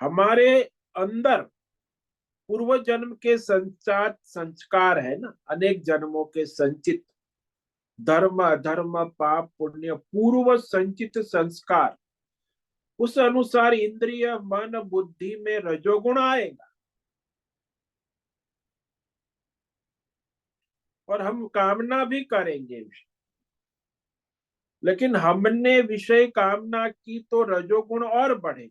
हमारे अंदर पूर्व जन्म के संचार संस्कार है ना, अनेक जन्मों के संचित धर्म अधर्म पाप पुण्य पूर्व संचित संस्कार, उस अनुसार इंद्रिय मन बुद्धि में रजोगुण आएगा, और हम कामना भी करेंगे। लेकिन हमने विषय कामना की तो रजोगुण और बढ़े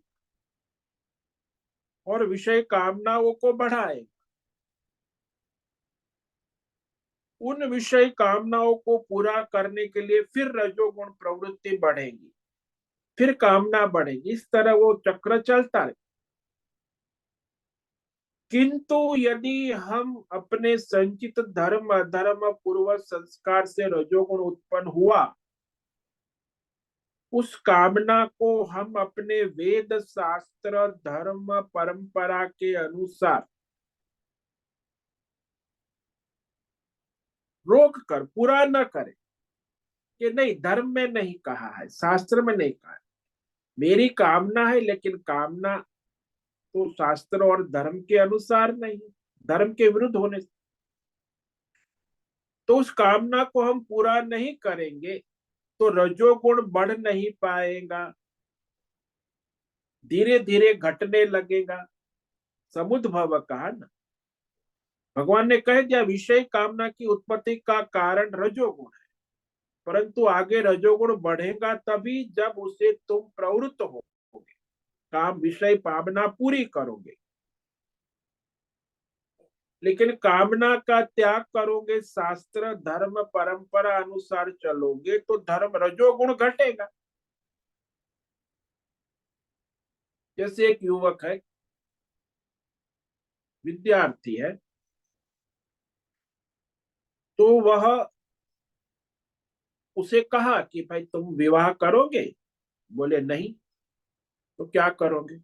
और विषय कामनाओं को बढ़ाए। उन विषय कामनाओं को पूरा करने के लिए फिर रजोगुण प्रवृत्ति बढ़ेगी, फिर कामना बढ़ेगी, इस तरह वो चक्र चलता है। किंतु यदि हम अपने संचित धर्म अधर्म पूर्व संस्कार से रजोगुण उत्पन्न हुआ, उस कामना को हम अपने वेद शास्त्र धर्म परंपरा के अनुसार रोक कर पूरा न करें कि नहीं, धर्म में नहीं कहा है, शास्त्र में नहीं कहा है, मेरी कामना है, लेकिन कामना तो शास्त्र और धर्म के अनुसार नहीं, धर्म के विरुद्ध होने से, तो उस कामना को हम पूरा नहीं करेंगे तो रजोगुण बढ़ नहीं पाएगा, धीरे धीरे घटने लगेगा। समुद्भव कहा ना, भगवान ने कह दिया विषय कामना की उत्पत्ति का कारण रजोगुण है, परंतु आगे रजोगुण बढ़ेगा तभी जब उसे तुम प्रवृत्त होगे, काम विषय कामना पूरी करोगे। लेकिन कामना का त्याग करोगे, शास्त्र धर्म परंपरा अनुसार चलोगे तो धर्म रजोगुण घटेगा। जैसे एक युवक है, विद्यार्थी है, तो वह, उसे कहा कि भाई तुम विवाह करोगे? बोले नहीं। तो क्या करोगे?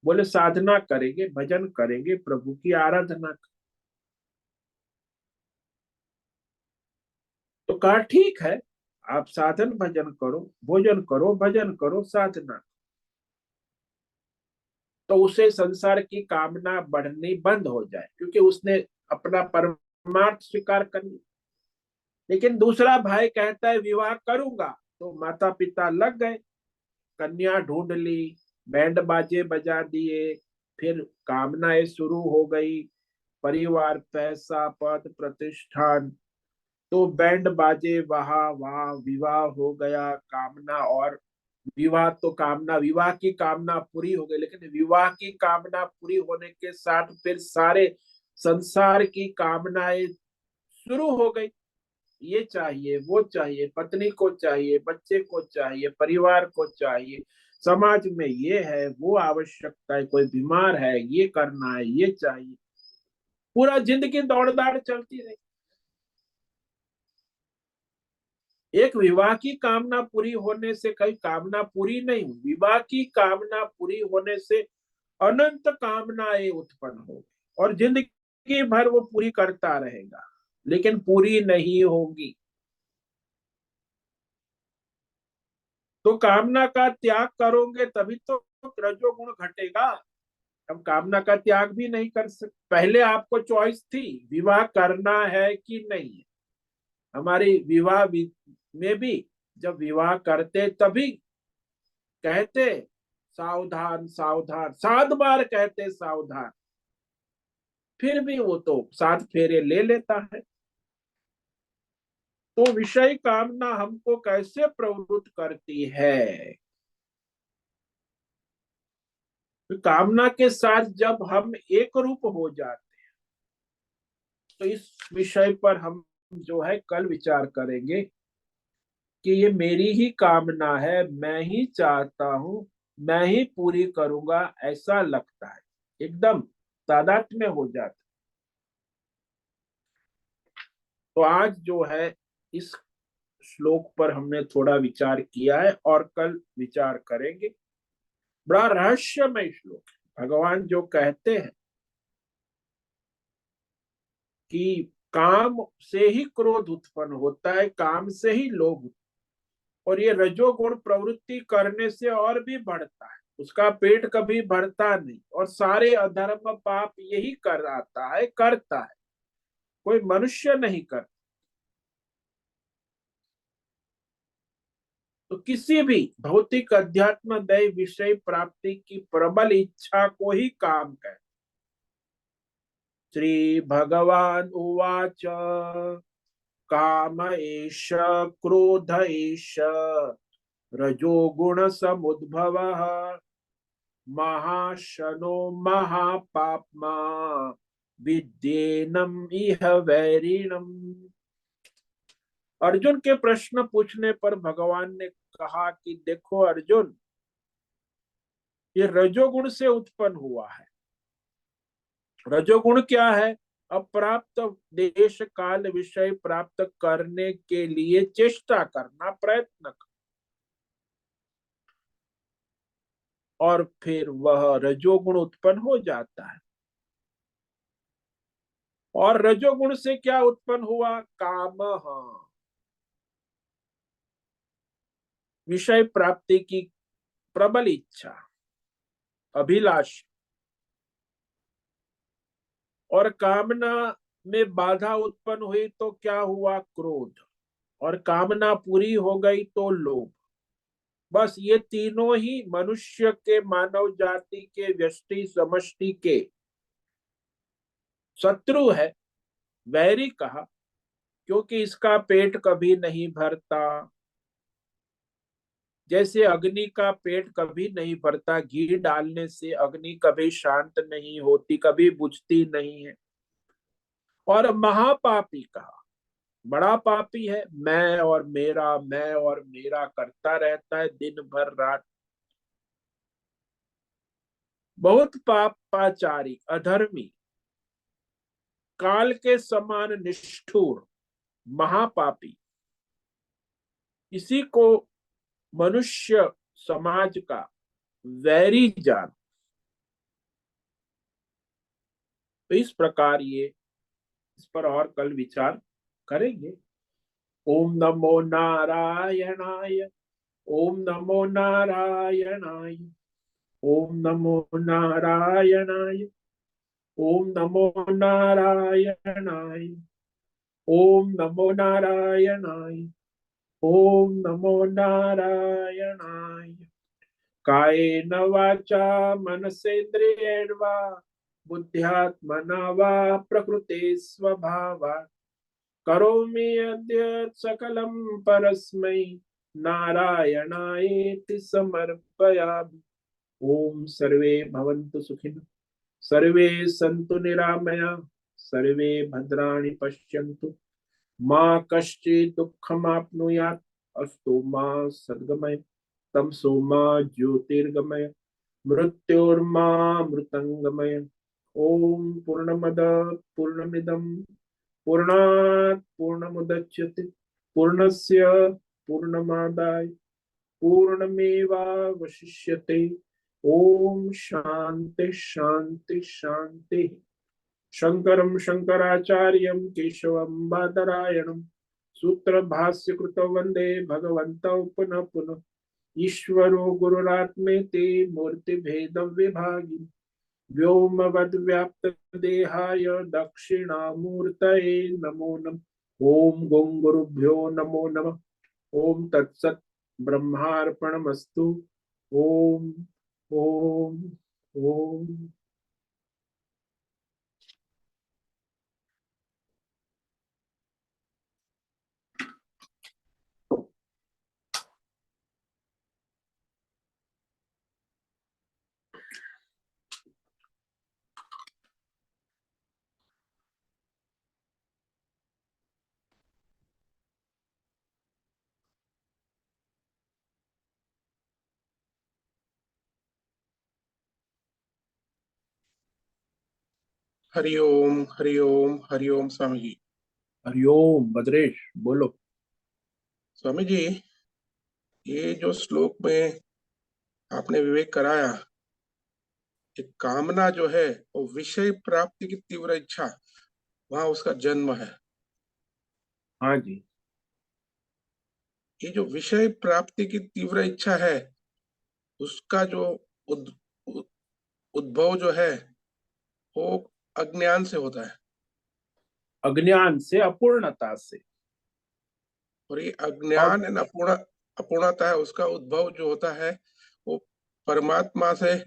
बोले साधना करेंगे, भजन करेंगे, प्रभु की आराधना। तो कहा ठीक है, आप साधन भजन करो, भोजन करो, भजन करो, साधना। तो उसे संसार की कामना बढ़नी बंद हो जाए, क्योंकि उसने अपना परमार्थ स्वीकार कर लिया। लेकिन दूसरा भाई कहता है विवाह करूंगा, तो माता पिता लग गए, कन्या ढूंढ ली, बैंड बाजे बजा दिए, फिर कामनाएं शुरू हो गई, परिवार, पैसा, पद, प्रतिष्ठान, तो बैंड बाजे वहां वहां, विवाह हो गया, कामना और विवाह, तो कामना, विवाह की कामना पूरी हो गई, लेकिन विवाह की कामना पूरी होने के साथ फिर सारे संसार की कामनाएं शुरू हो गई। ये चाहिए, वो चाहिए, पत्नी को चाहिए, बच्चे को चाहिए, परिवार को चाहिए, समाज में ये है, वो आवश्यकता है, कोई बीमार है, ये करना है, ये चाहिए, पूरा जिंदगी दौड़ दाड़ चलती रही। एक विवाह की कामना पूरी होने से कई कामना पूरी नहीं हुई, विवाह की कामना पूरी होने से अनंत कामनाएं उत्पन्न हो और जिंदगी भर वो पूरी करता रहेगा, लेकिन पूरी नहीं होगी। तो कामना का त्याग करोगे तभी तो रजोगुण घटेगा। हम कामना का त्याग भी नहीं कर सकते। पहले आपको चॉइस थी विवाह करना है कि नहीं। हमारी विवाह में भी जब विवाह करते तभी कहते सावधान सावधान, 7 बार कहते सावधान, फिर भी वो तो 7 फेरे ले लेता है। तो विषय कामना हमको कैसे प्रवृत्त करती है? तो कामना के साथ जब हम एक रूप हो जाते, तो इस विषय पर हम जो है कल विचार करेंगे कि ये मेरी ही कामना है, मैं ही चाहता हूं, मैं ही पूरी करूंगा, ऐसा लगता है, एकदम तादात्म्य हो जाता। तो आज जो है इस श्लोक पर हमने थोड़ा विचार किया है और कल विचार करेंगे। बड़ा रहस्यमय श्लोक। भगवान जो कहते हैं कि काम से ही क्रोध उत्पन्न होता है, काम से ही लोभ, और ये रजोगुण प्रवृत्ति करने से और भी बढ़ता है, उसका पेट कभी भरता नहीं, और सारे अधर्म पाप यही कराता है, करता है, कोई मनुष्य नहीं करता। तो किसी भी भौतिक अध्यात्म दैव विषय प्राप्ति की प्रबल इच्छा को ही काम कहते। श्री भगवान उवाच काम एष क्रोध एष रजोगुण समुद्भवः महाशनो महापाप्मा विद्येनम इह वैरिणम। अर्जुन के प्रश्न पूछने पर भगवान ने कहा कि देखो अर्जुन, ये रजोगुण से उत्पन्न हुआ है। रजोगुण क्या है? अप्राप्त देश काल विषय प्राप्त करने के लिए चेष्टा करना, प्रयत्न करना, और फिर वह रजोगुण उत्पन्न हो जाता है। और रजोगुण से क्या उत्पन्न हुआ? काम, विषय प्राप्ति की प्रबल इच्छा, अभिलाष, और कामना में बाधा उत्पन्न हुई तो क्या हुआ? क्रोध, और कामना पूरी हो गई तो लोभ। बस ये तीनों ही मनुष्य के, मानव जाति के, व्यष्टि समष्टि के शत्रु है, वैरी कहा, क्योंकि इसका पेट कभी नहीं भरता। जैसे अग्नि का पेट कभी नहीं भरता, घी डालने से अग्नि कभी शांत नहीं होती, कभी बुझती नहीं है। और महापापी कहा, बड़ा पापी है, मैं और मेरा करता रहता है दिन भर रात। बहुत पापाचारी, अधर्मी, काल के समान निष्ठुर, महापापी, इसी को मनुष्य समाज का वैरी जान। तो इस प्रकार ये, इस पर और कल विचार करेंगे। ओम नमो नारायणाय। ओम नमो नारायणाय। ओम नमो नारायणाय। ओम नमो नारायणाय। ओम नमो नारायणाय। ओम नमो नारायणाय। कायेन वाचा मनसेन्द्रियेण वा बुद्ध्यात्मना वा प्रकृते स्वभावात् करोमि यद्यत् सकलं परस्मै नारायणायेति समर्पयामि। ओम सर्वे भवन्तु सुखिनः, सर्वे सन्तु निरामयाः, सर्वे भद्राणि पश्यन्तु, मा कश्चित् दुःखमाप्नुयात्। अस्तु मा सद्गमय, तमसो मा ज्योतिर्गमय, मृत्योर्मा मृतंगमय। ओम पूर्णमद पूर्णमिदं पूर्णात् पूर्णमुदच्यते पूर्णस्य पूर्णमादाय पूर्णमेवावशिष्यते। ओम शांति शांति शांति। शंकरं शंकराचार्यं केशवं बादरायणं सूत्र भाष्य कृतो वंदे भगवन्तौ पुनः पुनः। ईश्वरो गुरुरात्मेति मूर्ति भेद विभागी व्योमवद् व्याप्त देहाय दक्षिणामूर्तये नमो नमः। ओम गंग गुरुभ्यो नमो नमः। ओम तत्सत् ब्रह्मार्पणमस्तु। ओम ओम ओम। हरिओम हरिओम हरिओम स्वामी जी। हरिओम भद्रेश, बोलो। स्वामी जी, ये जो श्लोक में आपने विवेक कराया कि कामना जो है वो विषय प्राप्ति की तीव्र इच्छा, वहां उसका जन्म है। हाँ जी। ये जो विषय प्राप्ति की तीव्र इच्छा है, उसका जो उद, उद- उद्भव जो है वो अज्ञान से होता है। अज्ञान से, अपूर्णता से। और ये और अज्ञान एंड अपूर्णता है, उसका उद्भव जो होता है वो परमात्मा से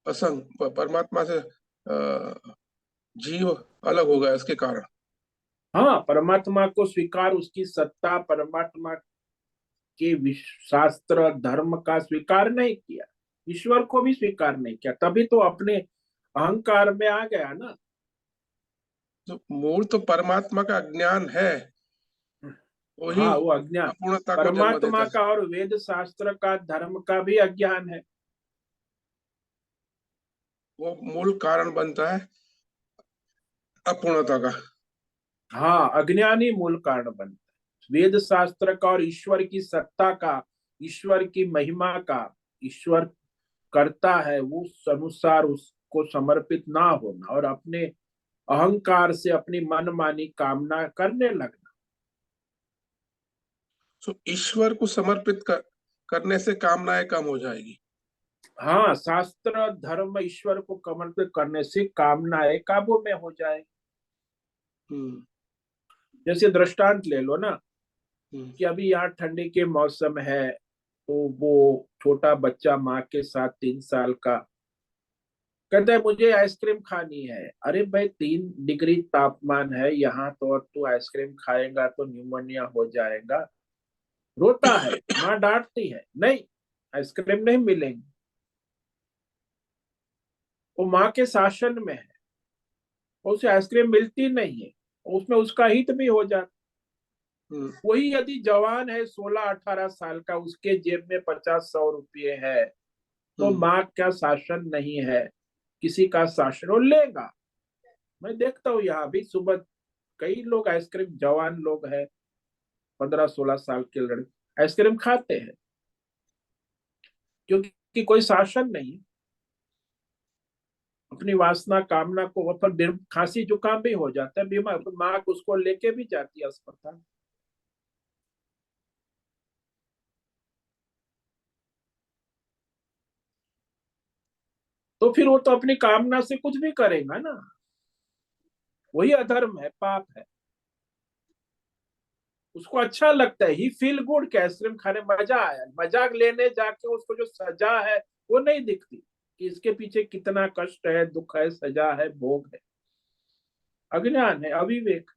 असंग, परमात्मा से जीव अलग हो गया इसके कारण। हाँ, परमात्मा को स्वीकार, उसकी सत्ता, परमात्मा के शास्त्र धर्म का स्वीकार नहीं किया, ईश्वर को भी स्वीकार नहीं किया, तभी तो अपने अहंकार में आ गया ना। तो मूल तो परमात्मा का ज्ञान है, वही हाँ, वो अज्ञान, अपूर्णता को जन्म देता परमात्मा है। का और वेद शास्त्र का धर्म का भी अज्ञान है। वो मूल कारण बनता है अपूर्णता का। हाँ, अज्ञान ही मूल कारण बनता है, वेद शास्त्र का और ईश्वर की सत्ता का, ईश्वर की महिमा का, ईश्वर करता है वो उस अनुसार उसको समर्पित ना होना और अपने अहंकार से अपनी मनमानी कामना करने लगना। तो ईश्वर को समर्पित करने से कामनाएं कम हो जाएगी। हाँ, शास्त्र धर्म ईश्वर को समर्पित करने से कामनाएं काबू में हो जाए। हम्म। जैसे दृष्टांत ले लो ना, हम्म। कि अभी यहाँ ठंडी के मौसम है, तो वो छोटा बच्चा माँ के साथ 3 साल का कहता है मुझे आइसक्रीम खानी है। अरे भाई, 3 डिग्री तापमान है यहाँ तो, और तू आइसक्रीम खाएगा तो न्यूमोनिया हो जाएगा। रोता है, माँ डांटती है, नहीं आइसक्रीम नहीं मिलेंगी। वो माँ के शासन में है, और उसे आइसक्रीम मिलती नहीं है, उसमें उसका हित भी हो जाता। हम्म। वही यदि जवान है 16-18 साल का, उसके जेब में 50-100 रुपये है, तो हम्म। माँ का शासन नहीं है, किसी का शासन वो लेगा। मैं देखता हूँ यहाँ भी सुबह कई लोग आइसक्रीम, जवान लोग हैं, 15-16 साल के लड़के आइसक्रीम खाते हैं, क्योंकि कोई शासन नहीं। अपनी वासना कामना को, फिर खांसी जुकाम भी हो जाता है, बीमार, तो माँ उसको लेके भी जाती है अस्पताल। तो फिर वो तो अपनी कामना से कुछ भी करेगा ना, वही अधर्म है, पाप है। उसको अच्छा लगता है, ही फील गुड कि आइसक्रीम खाने मजा आया, मजाक लेने जाके उसको जो सजा है वो नहीं दिखती, कि इसके पीछे कितना कष्ट है, दुख है, सजा है, भोग है। अज्ञान है, अविवेक।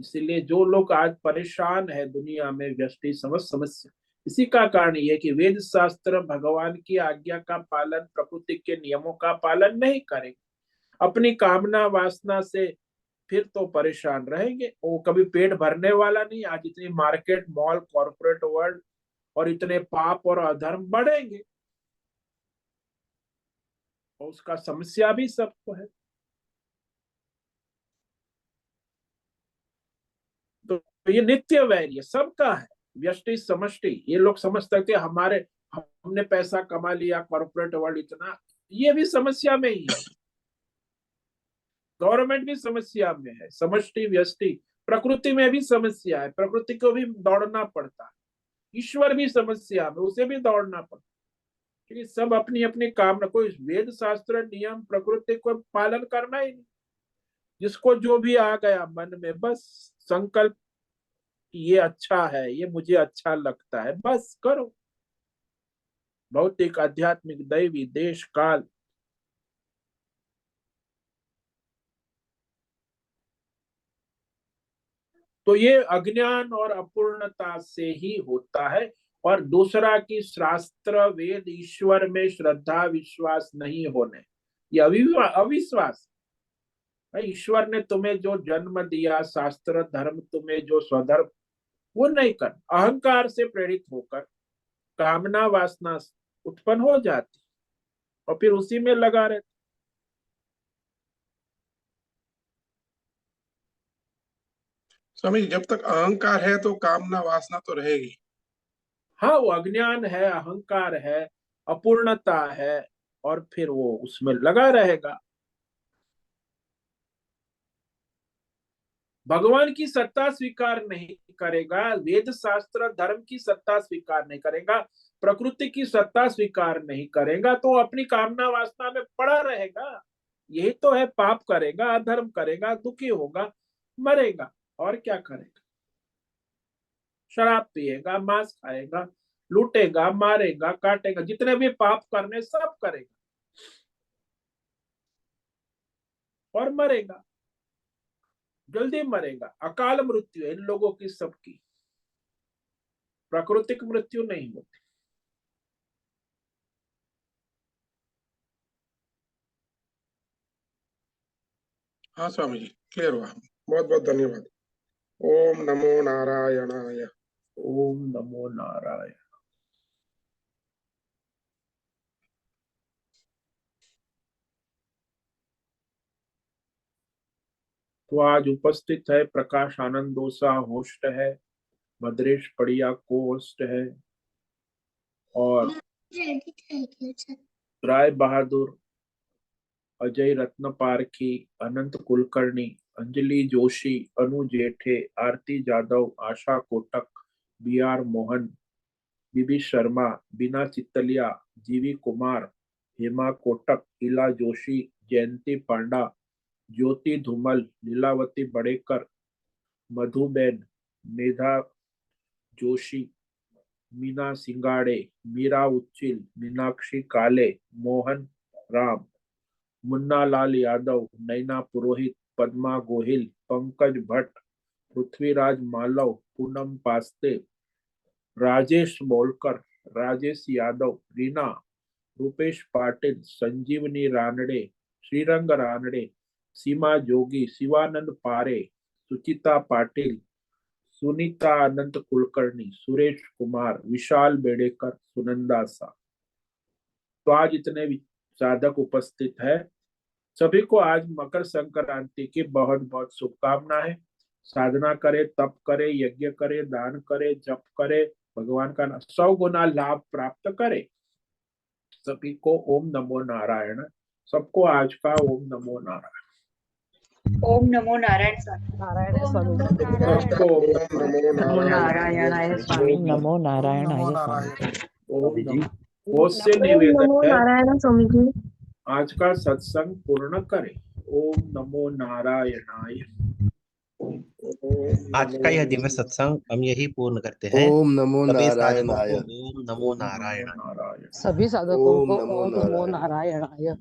इसीलिए जो लोग आज परेशान है दुनिया में, व्यष्टि समझ समस्या, इसी का कारण ये कि वेद शास्त्र भगवान की आज्ञा का पालन, प्रकृति के नियमों का पालन नहीं करेंगे, अपनी कामना वासना से फिर तो परेशान रहेंगे। वो कभी पेट भरने वाला नहीं। आज इतनी मार्केट, मॉल, कॉर्पोरेट वर्ल्ड, और इतने पाप और अधर्म बढ़ेंगे, और उसका समस्या भी सबको है। तो ये नित्य वैर सबका है, व्यष्टि समष्टि। ये लोग समझते थे हमारे, हमने पैसा कमा लिया, कॉर्पोरेट वर्ल्ड इतना, ये भी समस्या में ही है। गवर्नमेंट भी समस्या में है, समष्टि व्यष्टि, प्रकृति में भी समस्या है, प्रकृति को भी दौड़ना पड़ता है। ईश्वर भी समस्या में, उसे भी दौड़ना पड़ता है, क्योंकि सब अपनी अपनी काम, कोई वेद शास्त्र नियम प्रकृति को पालन करना ही नहीं। जिसको जो भी आ गया मन में, बस संकल्प, ये अच्छा है, ये मुझे अच्छा लगता है, बस करो। भौतिक, आध्यात्मिक, दैवी, देश काल, तो ये अज्ञान और अपूर्णता से ही होता है। और दूसरा कि शास्त्र वेद ईश्वर में श्रद्धा विश्वास नहीं होने, ये अविश्वास। भाई, ईश्वर ने तुम्हें जो जन्म दिया, शास्त्र धर्म तुम्हें जो स्वधर्म, वो नहीं कर, अहंकार से प्रेरित होकर कामना वासना उत्पन्न हो जाती, और फिर उसी में लगा रहता। स्वामी जी, जब तक अहंकार है तो कामना वासना तो रहेगी। हाँ, वो अज्ञान है, अहंकार है, अपूर्णता है, और फिर वो उसमें लगा रहेगा। भगवान की सत्ता स्वीकार नहीं करेगा, वेद शास्त्र धर्म की सत्ता स्वीकार नहीं करेगा, प्रकृति की सत्ता स्वीकार नहीं करेगा, तो अपनी कामना वासना में पड़ा रहेगा। यही तो है, पाप करेगा, अधर्म करेगा, दुखी होगा, मरेगा, और क्या करेगा। शराब पिएगा, मांस खाएगा, लूटेगा, मारेगा, काटेगा, जितने भी पाप करने सब करेगा और मरेगा, जल्दी मरेगा। अकाल मृत्यु है इन लोगों की सबकी, प्राकृतिक मृत्यु नहीं होती। हाँ स्वामी जी, क्लियर हुआ। बहुत बहुत धन्यवाद। ओम नमो नारायणाय। ओम नमो नारायण। तो आज उपस्थित है प्रकाश आनंद दोसा, होस्ट है, भद्रेश पड़िया को होस्ट है, और राय बहादुर, अजय रत्न पारखी, अनंत कुलकर्णी, अंजलि जोशी, अनु जेठे, आरती जादव, आशा कोटक, बी आर मोहन, बीबी शर्मा, बीना चित्तलिया, जीवी कुमार, हेमा कोटक, इला जोशी, जयंती पांडा, ज्योति धूमल, लीलावती बड़ेकर, मधुबेन, मेधा जोशी, मीना सिंगाड़े, मीरा उच्चिल, मीनाक्षी काले, मोहन राम, मुन्ना लाल यादव, नैना पुरोहित, पद्मा गोहिल, पंकज भट्ट, पृथ्वीराज मालव, पूनम पास्ते, राजेश बोलकर, राजेश यादव, रीना, रूपेश पाटिल, संजीवनी रानडे, श्रीरंग रानडे, सीमा जोगी, शिवानंद पारे, सुचिता पाटिल, सुनीता अनंत कुलकर्णी, सुरेश कुमार, विशाल बेड़ेकर, सुनंदा सा। तो आज इतने साधक उपस्थित है। सभी को आज मकर संक्रांति की बहुत बहुत शुभकामनाएं। साधना करे, तप करे, यज्ञ करे, दान करे, जप करे, भगवान का 100 गुना लाभ प्राप्त करे। सभी को ओम नमो नारायण। सबको आज का ओम नमो नारायण। ओम नमो नारायण नारायण स्वामी सबको ओम नमो नमो नारायणाय। नारायणाय स्वामी नमो नारायणाय नमो स्वामी। नारायण। ओम नमो। बहुत से निवेदन है, नारायण स्वामी जी। आज का सत्संग पूर्ण करें। ओम नमो नारायणाय। आज का यह दिव्य सत्संग हम यही पूर्ण करते हैं। ओम नमो सभी साधकों नारायणाय। को ओम नमो नारायण। नारायण। सभी साधकों ओम को नमो ओम नमो नारायण। नारायणाय।